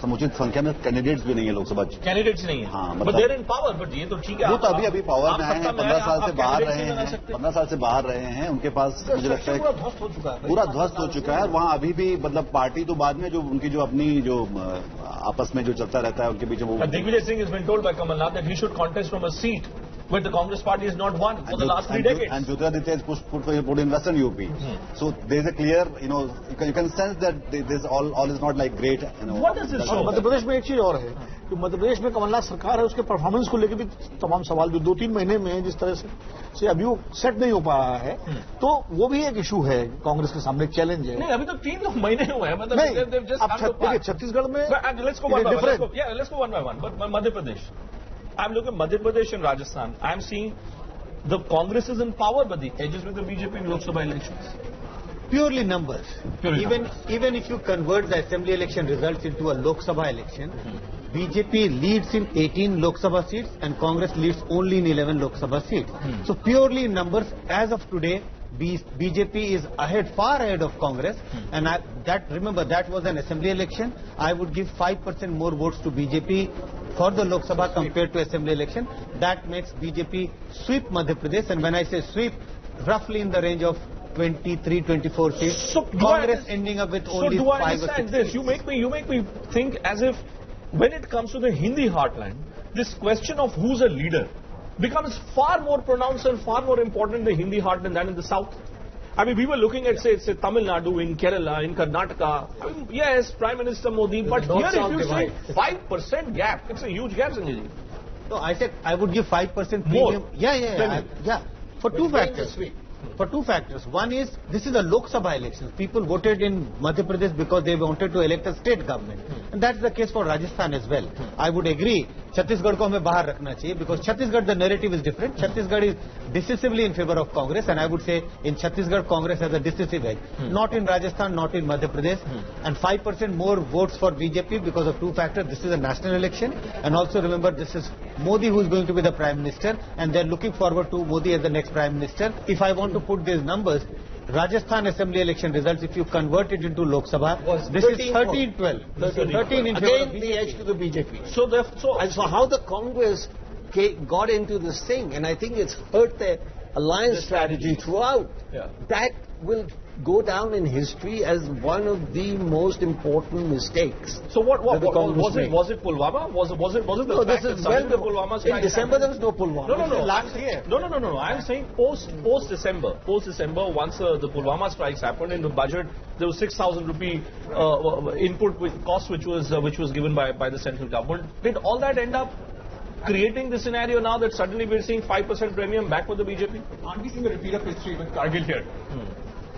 Speaker 10: समुचित संख्या में कैंडिडेट्स भी नहीं है लोकसभा।
Speaker 4: कैंडिडेट्स नहीं है,
Speaker 10: हाँ,
Speaker 4: मतलब देयर इन पावर, बट ये तो ठीक है,
Speaker 10: वो तो अभी पावर में आए हैं, 15 साल से बाहर रहे हैं, 15 साल से बाहर रहे हैं, उनके पास मुझे लगता है पूरा ध्वस्त हो चुका है। वहाँ अभी भी मतलब पार्टी तो बाद में जो उनकी जो अपनी जो आपस में जो चलता रहता है उनके बीच वो।
Speaker 4: Digvijay Singh has been told by Kamalnath that he should contest from a seat But the Congress party has not won for the last 3 decades.
Speaker 10: And Jyotiraditya is put in Western UP. So there is a clear, you can sense that this all is not like great.
Speaker 4: What does this show?
Speaker 1: मध्य प्रदेश में एक चीज और है कि मध्य प्रदेश में कमलनाथ सरकार है, उसके परफॉर्मेंस को लेकर भी तमाम सवाल जो 2-3 महीने में जिस तरह से अभी वो सेट नहीं हो पाया है, तो वो भी एक इशू है कांग्रेस के सामने, एक चैलेंज है.
Speaker 4: नहीं, अभी तो 3 महीने हुए हैं. मतलब
Speaker 1: अब छत्तीसगढ़ में
Speaker 4: let's go one by one. Let's go one by one. But Madhya Pradesh, I'm looking at Madhya Pradesh and Rajasthan. I'm seeing the Congress is in power, but the edges with the BJP in Lok Sabha elections.
Speaker 3: Purely numbers. Even if you convert the assembly election results into a Lok Sabha election, BJP leads in 18 Lok Sabha seats and Congress leads only in 11 Lok Sabha seats. So purely in numbers, as of today, BJP is far ahead of Congress, and remember that was an assembly election. I would give 5% more votes to BJP for the Lok Sabha compared to assembly election. That makes BJP sweep Madhya Pradesh, and when I say sweep, roughly in the range of 23-24 seats.
Speaker 4: So
Speaker 3: Congress ending up with only 5 or 6 seats.
Speaker 4: So do I understand this? You make me think as if when it comes to the Hindi heartland, this question of who's a leader becomes far more pronounced and far more important in the Hindi heartland than in the south. I mean, we were looking at, say Tamil Nadu, in Kerala, in Karnataka. I mean, yes, Prime Minister Modi, but here if you say 5% gap, it's a huge gap, Sanjay ji.
Speaker 3: No, I said I would give 5% premium.
Speaker 4: More?
Speaker 3: Yeah. For two factors. One is, this is a Lok Sabha election. People voted in Madhya Pradesh because they wanted to elect a state government. And that's the case for Rajasthan as well. I would agree, Chhattisgarh ko hame bahar rakhna chahiye, because Chhattisgarh, the narrative is different. Chhattisgarh is decisively in favor of Congress, and I would say in Chhattisgarh, Congress has a decisive edge. Not in Rajasthan, not in Madhya Pradesh. And 5% more votes for BJP because of two factors. This is a national election, and also remember, this is Modi who is going to be the Prime Minister, and they're looking forward to Modi as the next Prime Minister. If I want to put these numbers, Rajasthan assembly election results, if you convert it into Lok Sabha, this is 13-12. 13 in favor
Speaker 11: Again,
Speaker 3: of
Speaker 11: the
Speaker 3: BJP.
Speaker 11: edge to the BJP.
Speaker 3: So
Speaker 11: And so how the Congress got into this thing, and I think it's hurt their alliance strategy throughout.
Speaker 4: Yeah.
Speaker 11: That will go down in history as one of the most important mistakes.
Speaker 4: So what
Speaker 11: that the Congress
Speaker 4: was it?
Speaker 11: made.
Speaker 4: Was it Pulwama? Was it the
Speaker 11: No,
Speaker 4: fact
Speaker 11: this
Speaker 4: that
Speaker 11: is
Speaker 4: suddenly the
Speaker 11: well,
Speaker 4: Pulwama
Speaker 11: in
Speaker 4: strikes
Speaker 11: December
Speaker 4: happened?
Speaker 11: there was no Pulwama.
Speaker 4: No.
Speaker 11: Last year.
Speaker 4: No. I'm saying post December. Post December, once the Pulwama strikes happened, in the budget there was 6,000 rupee input cost which was given by the central government. Did all that end up creating the scenario now that suddenly we're seeing 5% premium back for the BJP?
Speaker 2: Aren't we seeing a repeat of history with Kargil here?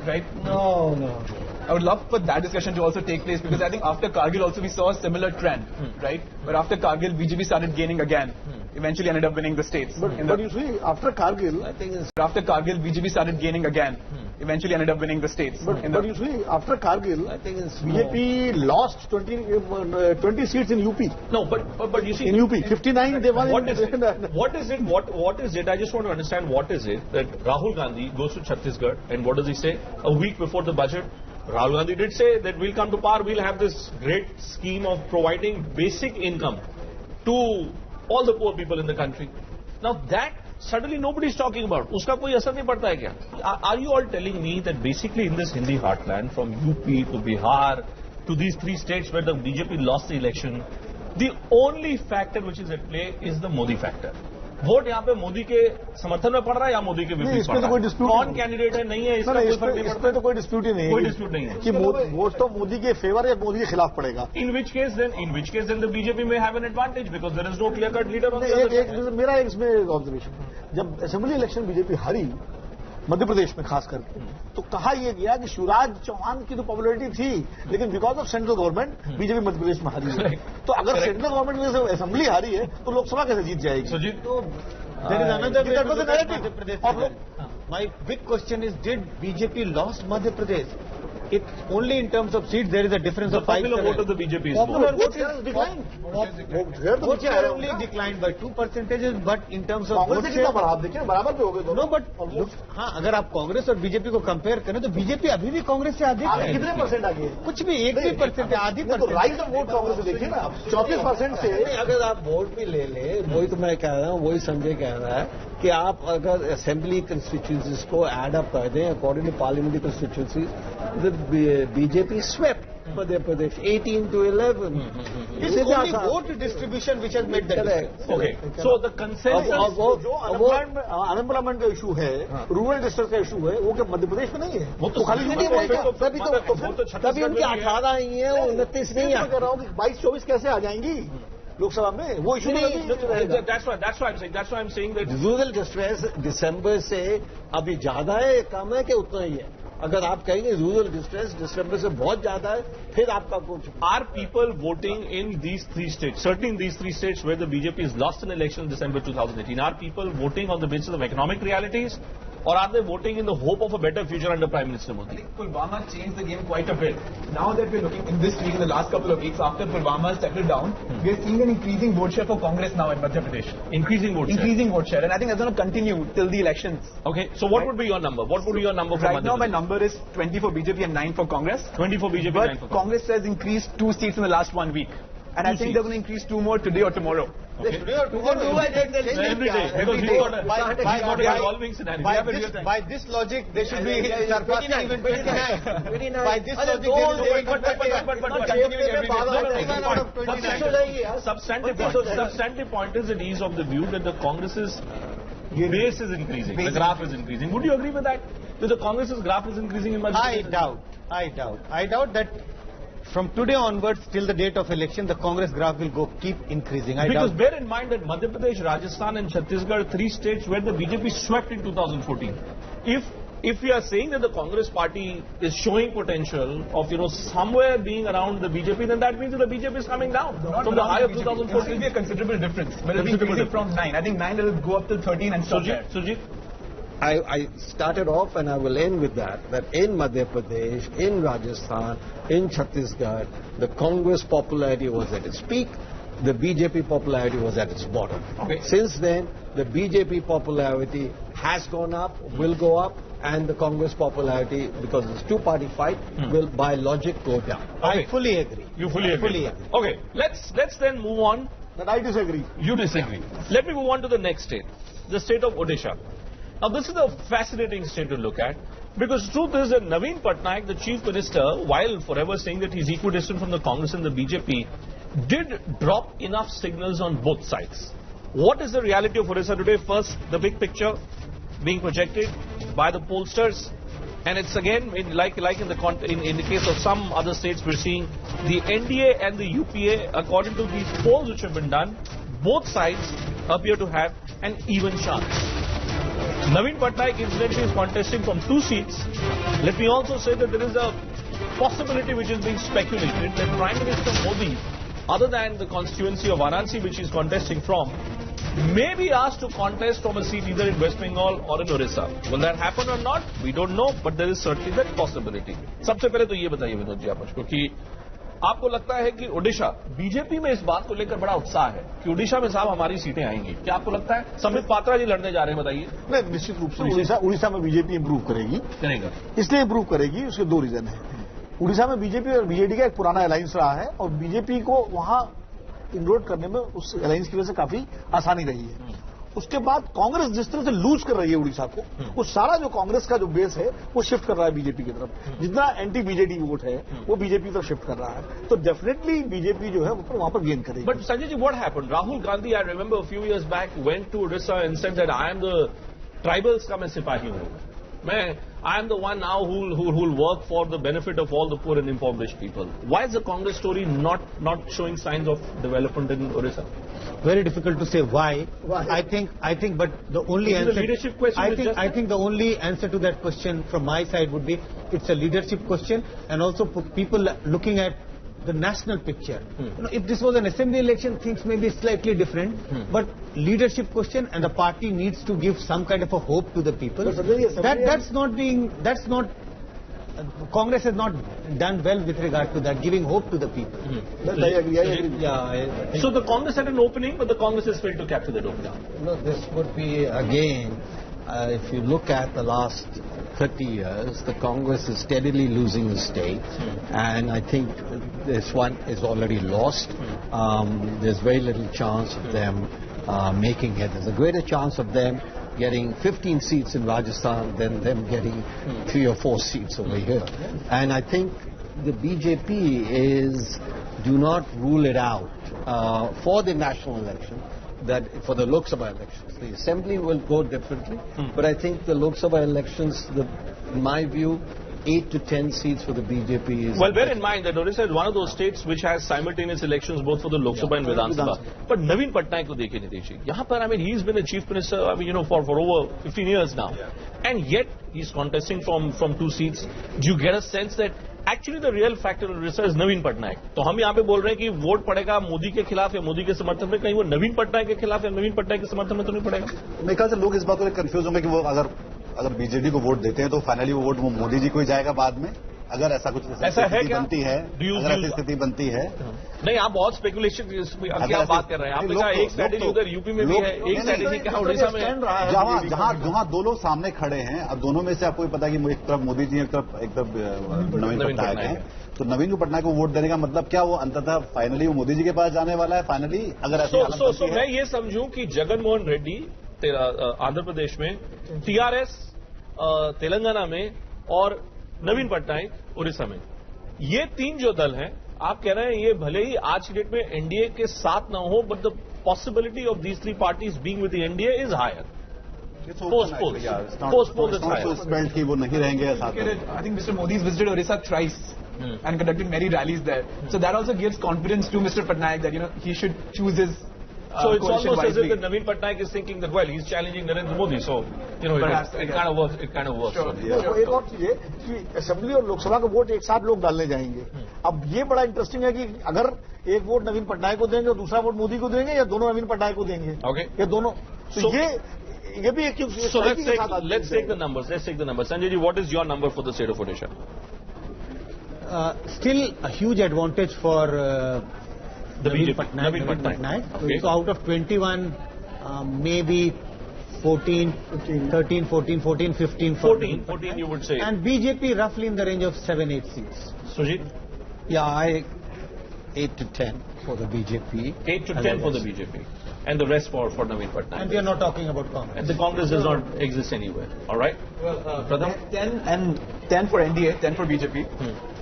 Speaker 2: Right?
Speaker 11: No.
Speaker 2: I would love for that discussion to also take place, because I think after Kargil also we saw a similar trend, right? But after Kargil, BJP started gaining again. Eventually ended up winning the states.
Speaker 1: But you see, after Kargil,
Speaker 11: I think it's
Speaker 2: After Kargil, BJP started gaining again. Eventually ended up winning the states.
Speaker 1: but you see, after Kargil,
Speaker 11: I think it's
Speaker 1: BJP lost 20 seats in UP.
Speaker 4: No, but you see,
Speaker 1: In UP, 59 they won.
Speaker 4: What is it? What is it? I just want to understand what is it that Rahul Gandhi goes to Chhattisgarh, and what does he say? A week before the budget, Rahul Gandhi did say that we'll come to power, we'll have this great scheme of providing basic income to all the poor people in the country. Now that suddenly nobody's talking about. Uska koi asar nahi padta hai kya? Are you all telling me that basically in this Hindi heartland, from UP to Bihar to these 3 states where the BJP lost the election, the only factor which is at play is the Modi factor? Vote यहाँ पे मोदी के समर्थन में पड़ रहा है या मोदी के विपरीत पड़ रहा है? कौन कैंडिडेट है नहीं है, इसका कोई फर्क नहीं पड़ता।
Speaker 1: इसमें तो कोई डिस्प्यूट ही नहीं है।
Speaker 4: कोई डिस्प्यूट नहीं है
Speaker 1: कि वोट तो मोदी के फेवर या मोदी के खिलाफ पड़ेगा।
Speaker 4: In which case then the BJP may have an advantage because there is no clear cut leader on the other side.
Speaker 1: मेरा इसमें ऑब्जर्वेशन, जब असेंबली इलेक्शन बीजेपी हारी मध्य प्रदेश में खास करके, तो कहा यह गया कि शिवराज चौहान की तो पॉपुलैरिटी थी, लेकिन because of central government BJP Madhya Pradesh में हारी है। तो अगर सेंट्रल गवर्नमेंट में से असेंबली हारी है तो लोकसभा कैसे जीत जाएगी?
Speaker 4: Sujit,
Speaker 3: So, there is another way to look at Madhya Pradesh. My big question is, did BJP lost Madhya Pradesh? It's only in terms of seats there is a difference
Speaker 4: the
Speaker 3: of 5.
Speaker 4: popular vote of the BJP is more.
Speaker 3: Popular vote has declined. Votes have only
Speaker 1: declined.
Speaker 3: declined by 2%, but in terms of
Speaker 1: Congress
Speaker 3: vote
Speaker 1: से कितना
Speaker 3: share,
Speaker 1: बढ़ा? आप देखिए बराबर पे हो गए
Speaker 3: no, but look, हाँ, अगर आप कांग्रेस और बीजेपी को कंपेयर करें तो बीजेपी अभी भी कांग्रेस से अधिक है।
Speaker 1: कितने परसेंट आगे है?
Speaker 3: कुछ भी 1% है, आधी
Speaker 1: तो राइज ऑफ वोट कांग्रेस से देखिए ना, 34% से।
Speaker 11: नहीं, अगर आप वोट भी ले ले, वही तो मैं कह रहा हूँ, वही संजय कह रहा है कि आप अगर असेंबली कंस्टिट्यूंसीज को एड अप कर दें according to parliamentary constituencies, the BJP swept Madhya Pradesh, 18 to 11.
Speaker 3: It's only vote distribution which has made the difference.
Speaker 4: Okay. So the consensus.
Speaker 1: जो अनएम्प्लॉयमेंट का इशू है, रूरल डिस्ट्रिक्ट का issue है, वो क्या मध्य प्रदेश में नहीं है?
Speaker 4: वो तो खाली
Speaker 11: तभी उनकी 18 ही है, 29 नहीं है।
Speaker 1: कह रहा हूँ कि 22-24 कैसे आ जाएंगी लोकसभा में? वो इशू नहीं।
Speaker 4: That's why I'm saying that
Speaker 11: rural distress दिसंबर से अभी ज्यादा है, कम है कि उतना ही है? अगर आप कहेंगे रूरल डिस्ट्रेस दिसंबर से बहुत ज्यादा है, फिर आपका कुछ।
Speaker 4: Are people voting in these three states, certainly in these three states where the BJP has lost an election in December 2018, are people voting on the basis of economic realities, or are they voting in the hope of a better future under Prime Minister Modi?
Speaker 2: I think Pulwama changed the game quite a bit. Now that we're looking in this week, in the last couple of weeks, after Pulwama settled down, we're seeing an increasing vote share for Congress now in Madhya Pradesh.
Speaker 4: Increasing vote share.
Speaker 2: Increasing vote share, and I think that's going to continue till the elections.
Speaker 4: Okay, so what would be your number? What would be your number for
Speaker 2: Right
Speaker 4: Madhya
Speaker 2: now, my
Speaker 4: Pradesh?
Speaker 2: number is 20 for BJP and 9 for Congress.
Speaker 4: 20 for BJP,
Speaker 2: But
Speaker 4: 9 for
Speaker 2: Congress has increased 2 seats in the last 1 week. And I think they're going to increase 2 more today or tomorrow.
Speaker 4: Okay. Every day, because we've got a evolving scenario.
Speaker 3: By this logic, they should be surpassing even 29. By this logic,
Speaker 4: substantive point is that he is of the view that the Congress's base is increasing, the graph is increasing. Would you agree with that? That the Congress's graph is increasing in Madhya Pradesh?
Speaker 3: I doubt that. From today onwards till the date of election, the Congress graph will keep increasing.
Speaker 4: Because bear in mind that Madhya Pradesh, Rajasthan and Chhattisgarh, 3 states where the BJP swept in 2014. If we are saying that the Congress party is showing potential of, somewhere being around the BJP, then that means that the BJP is coming down from the high of 2014.
Speaker 2: It will be a considerable difference. But it will be increasing from 9. I think 9 will go up till 13 and stop there.
Speaker 4: Sujit?
Speaker 11: I started off and I will end with that in Madhya Pradesh, in Rajasthan, in Chhattisgarh, the Congress popularity was at its peak, the BJP popularity was at its bottom.
Speaker 4: Okay.
Speaker 11: Since then, the BJP popularity has gone up, will go up, and the Congress popularity, because it's two-party fight, will by logic go down.
Speaker 4: Okay.
Speaker 3: I fully agree.
Speaker 4: You fully agree? Okay, let's then move on.
Speaker 1: But I disagree.
Speaker 4: You disagree. Let me move on to the next state, the state of Odisha. Now, this is a fascinating state to look at, because the truth is that Naveen Patnaik, the Chief Minister, while forever saying that he's equidistant from the Congress and the BJP, did drop enough signals on both sides. What is the reality of Odisha today? First, the big picture being projected by the pollsters, and it's again, like in the case of some other states, we're seeing the NDA and the UPA, according to these polls which have been done, both sides appear to have an even chance. Naveen Patnaik incidentally is contesting from 2 seats. Let me also say that there is a possibility which is being speculated that Prime Minister Modi, other than the constituency of Varanasi which he is contesting from, may be asked to contest from a seat either in West Bengal or in Orissa. Will that happen or not? We don't know, but there is certainly that possibility. सबसे पहले तो ये बताइए विनोद जी आप मुझको कि आपको लगता है कि ओडिशा बीजेपी में इस बात को लेकर बड़ा उत्साह है कि ओडिशा में साहब हमारी सीटें आएंगी, क्या आपको लगता है? संबित पात्रा जी लड़ने जा रहे हैं, बताइए।
Speaker 1: नहीं, निश्चित रूप से उड़ीसा में बीजेपी इंप्रूव करेगी। इसलिए इंप्रूव करेगी, उसके 2 रीजन है। उड़ीसा में बीजेपी और बीजेडी का एक पुराना अलायंस रहा है और बीजेपी को वहां इनरोड करने में उस अलायंस की वजह से काफी आसानी रही है। उसके बाद कांग्रेस जिस तरह से लूज कर रही है उड़ीसा को, वो सारा जो कांग्रेस का जो बेस है वो शिफ्ट कर रहा है बीजेपी की तरफ। जितना एंटी बीजेडी वोट है वो बीजेपी की तरफ शिफ्ट कर रहा है, तो डेफिनेटली बीजेपी जो है वो वहां पर गेन करेगी।
Speaker 4: But Sanjay ji, what happened? Rahul Gandhi, I remember a few years back, went to Odisha and said that I am the tribals का मैं सिपाही हूं, I am the one now who will work for the benefit of all the poor and impoverished people. Why is the Congress story not showing signs of development in Orissa?
Speaker 3: Very difficult to say why. I think, but the only answer.
Speaker 4: A leadership question.
Speaker 3: I think the only answer to that question from my side would be it's a leadership question, and also people looking at the national picture. If this was an assembly election, things may be slightly different, but leadership question, and the party needs to give some kind of a hope to the people. Congress has not done well with regard to that, giving hope to the people.
Speaker 1: I agree.
Speaker 4: So the Congress had an opening, but the Congress has failed to capture that opening.
Speaker 11: This would be again, if you look at the last 30 years, the Congress is steadily losing the state, and I think this one is already lost. There's very little chance of them making it. There's a greater chance of them getting 15 seats in Rajasthan than them getting 3 or 4 seats over here. And I think the BJP do not rule it out for the national election, that for the Lok Sabha elections. The assembly will go differently, but I think the Lok Sabha elections, in my view, 8 to 10 seats for the BJP is...
Speaker 4: Well, bear in mind that Odisha is one of those states which has simultaneous elections both for the Lok Sabha and Vidhan Sabha. But Naveen Patnaik ko dekhe Nitish. Yahan par, I mean, he's been a chief minister, I mean, you know, for over 15 years now. And yet, he's contesting from 2 seats. Do you get a sense that actually the real factor in Odisha is Naveen Patnaik? तो हम यहाँ पे बोल रहे हैं कि vote पड़ेगा मोदी के खिलाफ या मोदी के समर्थन में, कहीं वो नवीन पटनायक के खिलाफ या नवीन पटनायक के समर्थन में तो नहीं पड़ेगा?
Speaker 10: मेरे ख्याल से लोग इस बात को कंफ्यूज होंगे कि वो अगर बीजेडी को वोट देते हैं तो फाइनली वो वोट मोदी जी को ही जाएगा बाद में, अगर ऐसा कुछ बनती है, अगर ऐसी स्थिति बनती है।
Speaker 4: नहीं, आप बहुत स्पेकुलेशन की आप बात कर रहे हैं। आपने कहा एक स्ट्रेटेजी उधर यूपी में भी है, एक स्ट्रेटेजी कहाँ उड़ीसा में है,
Speaker 10: जहाँ 2 लोग सामने खड़े हैं। अब दोनों में से आपको पता है कि एक तरफ मोदी जी, एक तरफ नवीन पटनायक है। तो नवीन पटनायक को वोट देने का मतलब क्या, वो अंततः फाइनली वो मोदी जी के पास जाने वाला है फाइनली, अगर ऐसा
Speaker 4: मैं ये समझूं कि जगन मोहन रेड्डी आंध्र प्रदेश में, टीआरएस तेलंगाना में और नवीन पटनायक उड़ीसा में, ये 3 जो दल हैं, आप कह रहे हैं ये भले ही आज की डेट में एनडीए के साथ ना हो, but the possibility of these 3 parties being with the NDA is higher. Post-poll is higher.
Speaker 10: की वो नहीं रहेंगे.
Speaker 2: I think Mr. Modi has visited Orissa thrice and conducted many rallies there. So that also gives confidence to Mr. Patnaik that, you know, he should choose his
Speaker 4: so it's almost as if that Naveen Patnaik is thinking that, well, he's challenging Narendra Modi, so, you know, it kind of works. It kind of works.
Speaker 1: Sure. एक और चीज है कि assembly और लोकसभा का vote एक साथ लोग डालने जाएंगे. अब ये बड़ा इंटरेस्टिंग है कि अगर एक वोट नवीन पटनायक को देंगे और दूसरा वोट मोदी को देंगे, या दोनों नवीन पटनायक को देंगे.
Speaker 4: Okay.
Speaker 1: ये दोनों. तो ये भी एक.
Speaker 4: So let's take the numbers. Let's take the numbers. Sanjay ji, what is your number for the state of Odisha?
Speaker 3: Still a huge advantage for
Speaker 4: the
Speaker 3: Naveen Patnaik. Okay. So out of 21, maybe 14, 15.
Speaker 4: 14 you would say.
Speaker 3: And BJP roughly in the range of 7-8 seats.
Speaker 4: Sujit?
Speaker 11: Yeah, 8 to 10 for the BJP.
Speaker 4: 8 to 10 for the BJP. And the rest for Naveen Patnaik.
Speaker 3: And we are not talking about Congress.
Speaker 4: And the Congress does not exist anywhere. All right?
Speaker 2: Well,
Speaker 4: Pratham?
Speaker 2: 10 for NDA, 10 for BJP.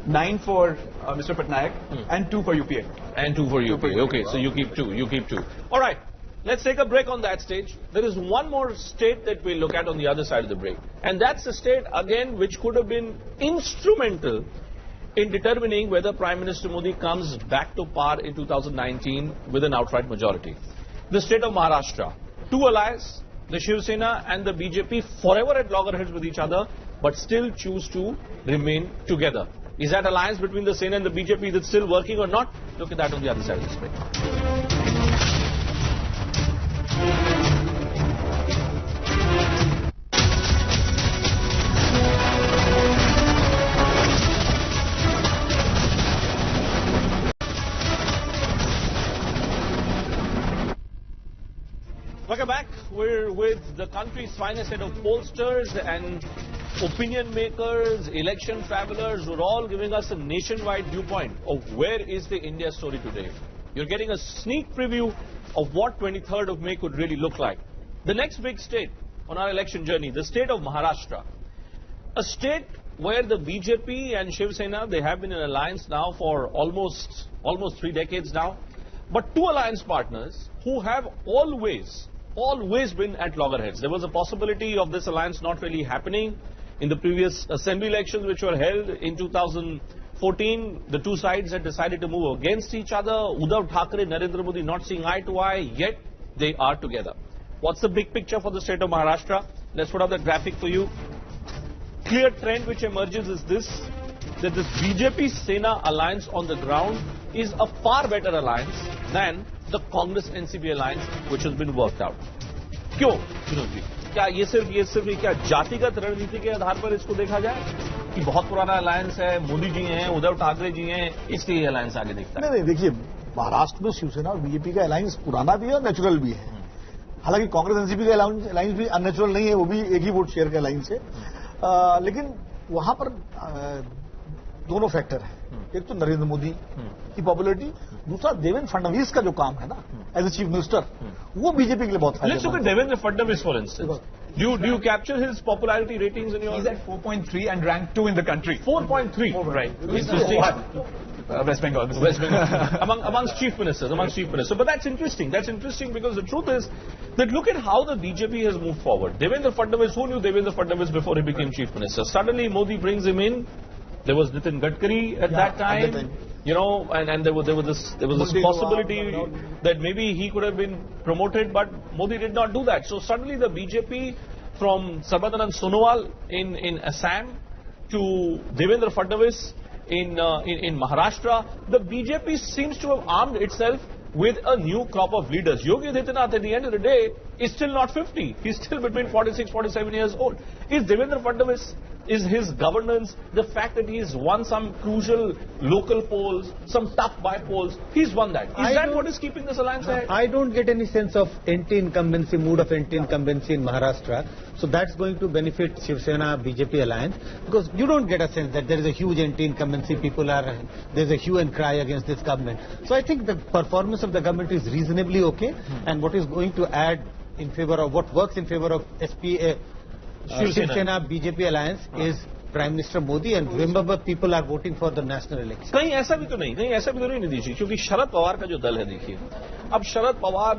Speaker 2: 9 for Mr. Patnaik and 2 for UPA.
Speaker 4: And 2 for UPA. Okay, so you keep 2. You keep 2. All right. Let's take a break on that stage. There is one more state that we'll look at on the other side of the break. And that's a state, again, which could have been instrumental in determining whether Prime Minister Modi comes back to power in 2019 with an outright majority. The state of Maharashtra. 2 allies, the Shiv Sena and the BJP, forever at loggerheads with each other, but still choose to remain together. Is that alliance between the Sena and the BJP that's still working or not? Look at that on the other side of this break. Welcome back. We're with the country's finest set of pollsters and opinion makers, election travelers, who are all giving us a nationwide viewpoint of where is the India story today. You're getting a sneak preview of what 23rd of May could really look like. The next big state on our election journey, the state of Maharashtra. A state where the BJP and Shiv Sena, they have been in alliance now for almost 3 decades now. But 2 alliance partners who have always been at loggerheads. There was a possibility of this alliance not really happening in the previous assembly elections which were held in 2014. The 2 sides had decided to move against each other. Uddhav Thackeray, Narendra Modi not seeing eye to eye, yet they are together. What's the big picture for the state of Maharashtra? Let's put up the graphic for you. Clear trend which emerges is this, that this BJP-Sena alliance on the ground is a far better alliance than the Congress-NCP alliance which has been worked out. क्यों विनोद जी? क्या ये सिर्फ क्या जातिगत रणनीति के आधार पर इसको देखा जाए कि बहुत पुराना अलायंस है, मोदी जी हैं, उद्धव ठाकरे जी हैं, इसलिए ये अलायंस आगे दिखता है?
Speaker 1: नहीं, देखिए, महाराष्ट्र में शिवसेना और बीजेपी का अलायंस पुराना भी है और नेचुरल भी है. हालांकि कांग्रेस एनसीपी का अलायंस भी अननेचुरल नहीं है, वो भी एक ही वोट शेयर का अलायंस है. लेकिन वहां पर दोनों फैक्टर हैं. एक तो नरेंद्र मोदी की पॉपुलरिटी, दूसरा देवेंद्र फडणवीस का जो काम है ना एज ए चीफ मिनिस्टर, वो बीजेपी के लिए बहुत फायदेमंद है.
Speaker 4: Let's look at Devendra Fadnavis for instance. Do you capture his popularity ratings in your...
Speaker 2: He's at 4.3 and ranked 2 in the country.
Speaker 4: 4.3.
Speaker 2: Right.
Speaker 4: Interesting.
Speaker 2: West Bengal.
Speaker 4: West Bengal. amongst chief ministers. But that's interesting. That's interesting because the truth is that look at how the BJP has moved forward. Devendra Fadnavis, who knew Devendra Fadnavis before he became chief minister? Suddenly Modi brings him in. There was Nitin Gadkari at that time. You know, and there was this possibility that maybe he could have been promoted, but Modi did not do that. So suddenly the BJP from Sarbadanand Sonowal in Assam to Devendra Fadnavis in Maharashtra, the BJP seems to have armed itself with a new crop of leaders. Yogi Adityanath at the end of the day is still not 50. He's still between 46, 47 years old. Is Devendra Fadnavis, is his governance, the fact that he's won some crucial local polls, some tough by-polls, he's won that. Is that what is keeping this alliance ahead?
Speaker 3: I don't get any sense of anti-incumbency, mood of anti-incumbency in Maharashtra. So that's going to benefit Shiv Sena BJP alliance, because you don't get a sense that there is a huge anti-incumbency, there's a hue and cry against this government. So I think the performance of the government is reasonably okay, and what is going to add in favor of, what works in favor of Shiv Sena BJP alliance is Prime Minister Modi, and remember, people are voting for the national election.
Speaker 4: कहीं ऐसा भी तो नहीं निधि जी, क्योंकि शरद पवार का जो दल है, देखिए अब शरद पवार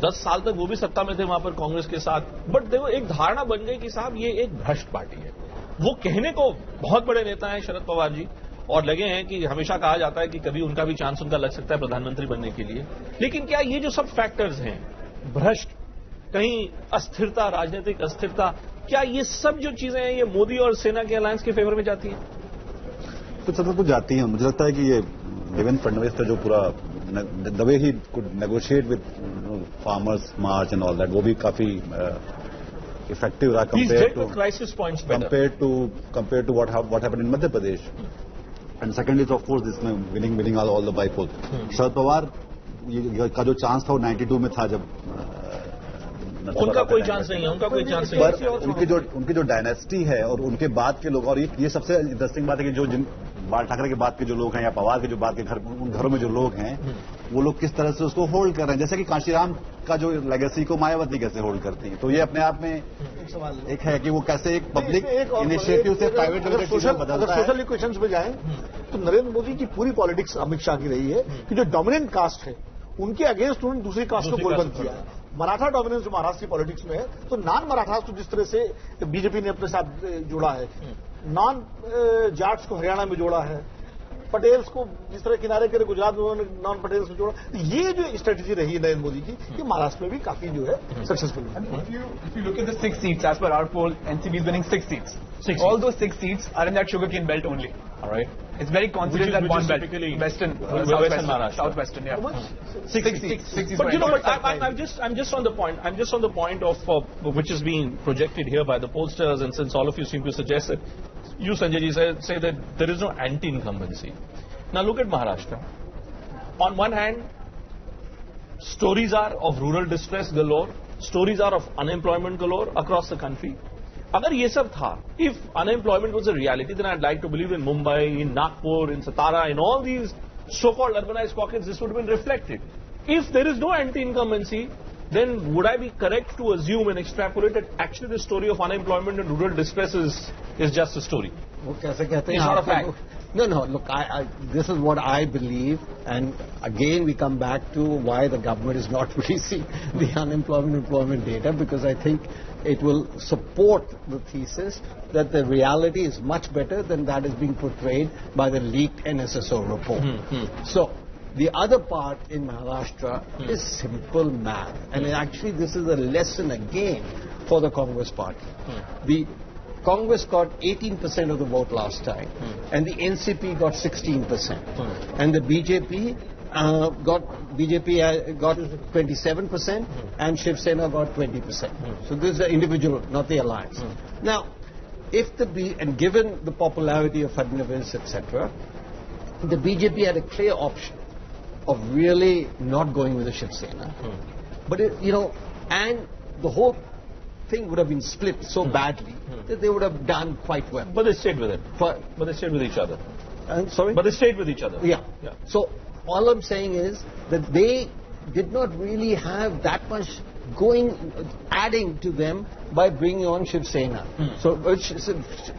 Speaker 4: 10 साल तक वो भी सत्ता में थे वहां पर कांग्रेस के साथ, बट देखो एक धारणा बन गई कि साहब ये एक भ्रष्ट पार्टी है। वो कहने को बहुत बड़े नेता हैं शरद पवार जी, और लगे हैं कि हमेशा कहा जाता है कि कभी उनका भी चांस उनका लग सकता है प्रधानमंत्री बनने के लिए, लेकिन क्या ये जो सब फैक्टर्स हैं, भ्रष्ट, कहीं अस्थिरता, राजनीतिक अस्थिरता, क्या ये सब जो चीजें हैं ये मोदी और सेना के अलायंस के फेवर में जाती हैं?
Speaker 10: कुछ हद तक तो जाती हैं। मुझे लगता है कि ये देवेंद्र फडणवीस का जो पूरा the way he could negotiate with farmers March and all that, वो भी काफी इफेक्टिव रहा compared to what happened in Madhya Pradesh. And secondly, of course, this winning all the by polls. Sharad Pawar का जो चांस था वो 92 में था, जब
Speaker 4: उनका कोई चांस नहीं है, उनका कोई चांस नहीं है।
Speaker 10: उनकी जो डायनेस्टी है और उनके बाद के लोग, और ये सबसे इंटरेस्टिंग बात है कि जो बाल ठाकरे के बाद के जो लोग हैं या पवार के जो बाद के उन घरों में जो लोग हैं, वो लोग किस तरह से उसको होल्ड कर रहे हैं। जैसे कि कांशीराम का जो लेगेसी को मायावती कैसे होल्ड करती है, तो ये अपने आप में एक है कि वो कैसे एक पब्लिक इनिशिएटिव से प्राइवेट
Speaker 1: अगर सोशल इक्वेशंस पे जाए तो नरेंद्र मोदी की पूरी पॉलिटिक्स अमित शाह की रही है कि जो डोमिनेंट कास्ट है उनके अगेंस्ट उन्होंने दूसरी कास्ट को गोलबंद किया है। मराठा डोमिनेंस जो महाराष्ट्र की पॉलिटिक्स में है, तो नॉन मराठास को जिस तरह से बीजेपी ने अपने साथ जोड़ा है, नॉन जाट्स को हरियाणा में जोड़ा है, पटेल्स को जिस तरह किनारे के गुजरात में उन्होंने नॉन पटेल्स को जोड़ा, ये जो स्ट्रेटेजी रही है नरेंद्र मोदी की, ये महाराष्ट्र में भी काफी जो है सक्सेसफुल है।
Speaker 2: If you look at the 6 seats, as per our poll, NCP is winning 6 seats. All those 6 seats are in that sugarcane belt only. All right. It's very confident that one belt, Western, Southwestern, yeah. 6 seats.
Speaker 4: But you know, I'm just on the point. I'm just on the point of which is being projected here by the pollsters, and since all of you seem to suggest that you, Sanjay ji, say that there is no anti-incumbency. Now look at Maharashtra. On one hand, stories are of rural distress galore, stories are of unemployment galore across the country. अगर ये सब था, if unemployment was a reality, then I'd like to believe in Mumbai, in Nagpur, in Satara, in all these so-called urbanized pockets, this would have been reflected. If there is no anti-incumbency, then would I be correct to assume and extrapolate that actually the story of unemployment and rural distress is just a story?
Speaker 11: It's
Speaker 4: not a fact.
Speaker 11: No, look, this is what I believe, and again we come back to why the government is not releasing the employment data, because I think it will support the thesis that the reality is much better than that is being portrayed by the leaked NSSO report. So, the other part in Maharashtra is simple math, and actually this is a lesson again for the Congress party. The Congress got 18% of the vote last time, and the NCP got 16%, and the BJP got 27%, and Shiv Sena got 20%. So this is the individual, not the alliance. Now, and given the popularity of Fadnavis, etc., the BJP had a clear option of really not going with the Shiv Sena, but and the whole thing would have been split so badly that they would have done quite well.
Speaker 4: But they stayed with it. But they stayed with each other.
Speaker 11: Sorry?
Speaker 4: But they stayed with each other.
Speaker 11: Yeah. So all I'm saying is that they did not really have that much adding to them by bringing on Shiv Sena. So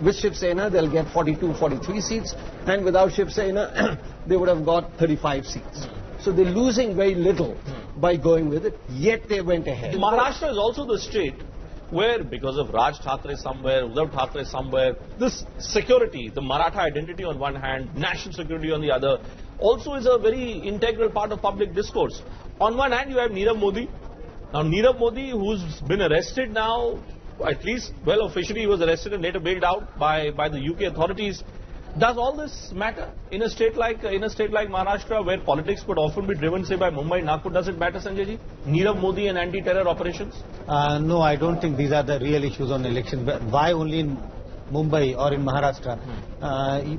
Speaker 11: with Shiv Sena, they'll get 42, 43 seats, and without Shiv Sena, they would have got 35 seats. So they're losing very little by going with it, yet they went ahead.
Speaker 4: Maharashtra is also the state where, because of Raj Thackeray somewhere, Uddhav Thackeray somewhere, this security, the Maratha identity on one hand, national security on the other, also is a very integral part of public discourse. On one hand, you have Nirav Modi. Now, Nirav Modi, who's been arrested now, at least, well, officially he was arrested and later bailed out by the UK authorities. Does all this matter in a state like Maharashtra, where politics could often be driven, say, by Mumbai and Nagpur? Does it matter, Sanjay ji? Nirav Modi and anti-terror operations?
Speaker 3: No, I don't think these are the real issues on elections. Why only in Mumbai or in Maharashtra?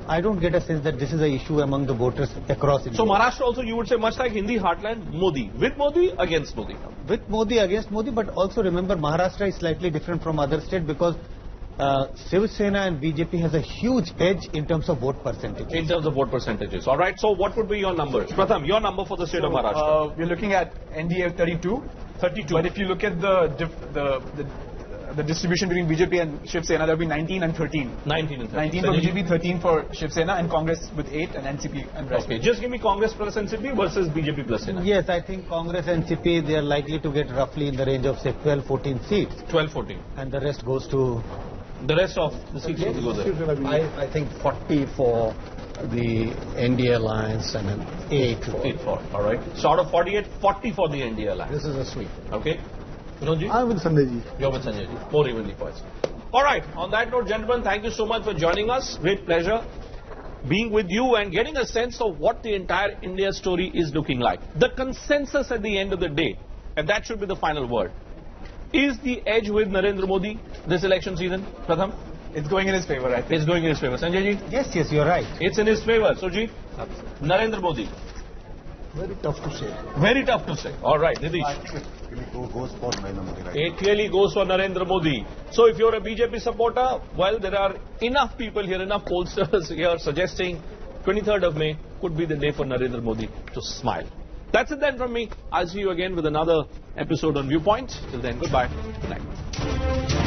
Speaker 3: I don't get a sense that this is an issue among the voters across India.
Speaker 4: So Maharashtra also, you would say, much like Hindi heartland, Modi. With Modi, against Modi.
Speaker 3: With Modi, against Modi, but also remember Maharashtra is slightly different from other states because Shiv Sena and BJP has a huge edge in terms of vote percentages.
Speaker 4: In terms of vote percentages. All right. So what would be your numbers? Pratham, your number for the state of Maharashtra.
Speaker 2: We're looking at NDA 32.
Speaker 4: 32.
Speaker 2: But if you look at the distribution between BJP and Shiv Sena, there will be 19 and 13.
Speaker 4: 19 and 13.
Speaker 2: 19 for BJP, 13 for Shiv Sena, and Congress with 8 and NCP and rest.
Speaker 4: Okay. Just give me Congress plus NCP versus BJP plus Sena.
Speaker 3: Yes, I think Congress and NCP, they are likely to get roughly in the range of say 12-14 seats.
Speaker 4: 12-14.
Speaker 3: And the rest goes to...
Speaker 4: The rest of the seats will go there.
Speaker 11: I think 40 for the NDA alliance and then 8 for.
Speaker 4: All right. So out of 48, 40 for the NDA alliance.
Speaker 11: This is a sweep.
Speaker 4: Okay. Vinodji?
Speaker 1: I'm with Sanjay ji.
Speaker 4: You're with Sanjay ji. More evenly poised. All right. On that note, gentlemen, thank you so much for joining us. Great pleasure being with you and getting a sense of what the entire India story is looking like. The consensus at the end of the day, and that should be the final word. Is the edge with Narendra Modi this election season, Pratham?
Speaker 2: It's going in his favor, I think.
Speaker 4: It's going in his favor. Sanjay ji?
Speaker 3: Yes, you're right.
Speaker 4: It's in his favor. Sujit? Narendra Modi?
Speaker 1: Very tough to say.
Speaker 4: Very tough to say. All right, Nitish? It clearly goes for Narendra Modi. So if you're a BJP supporter, well, there are enough people here, enough pollsters here suggesting 23rd of May could be the day for Narendra Modi to smile. That's it then from me. I'll see you again with another episode on Viewpoint. Till then, goodbye. Good night.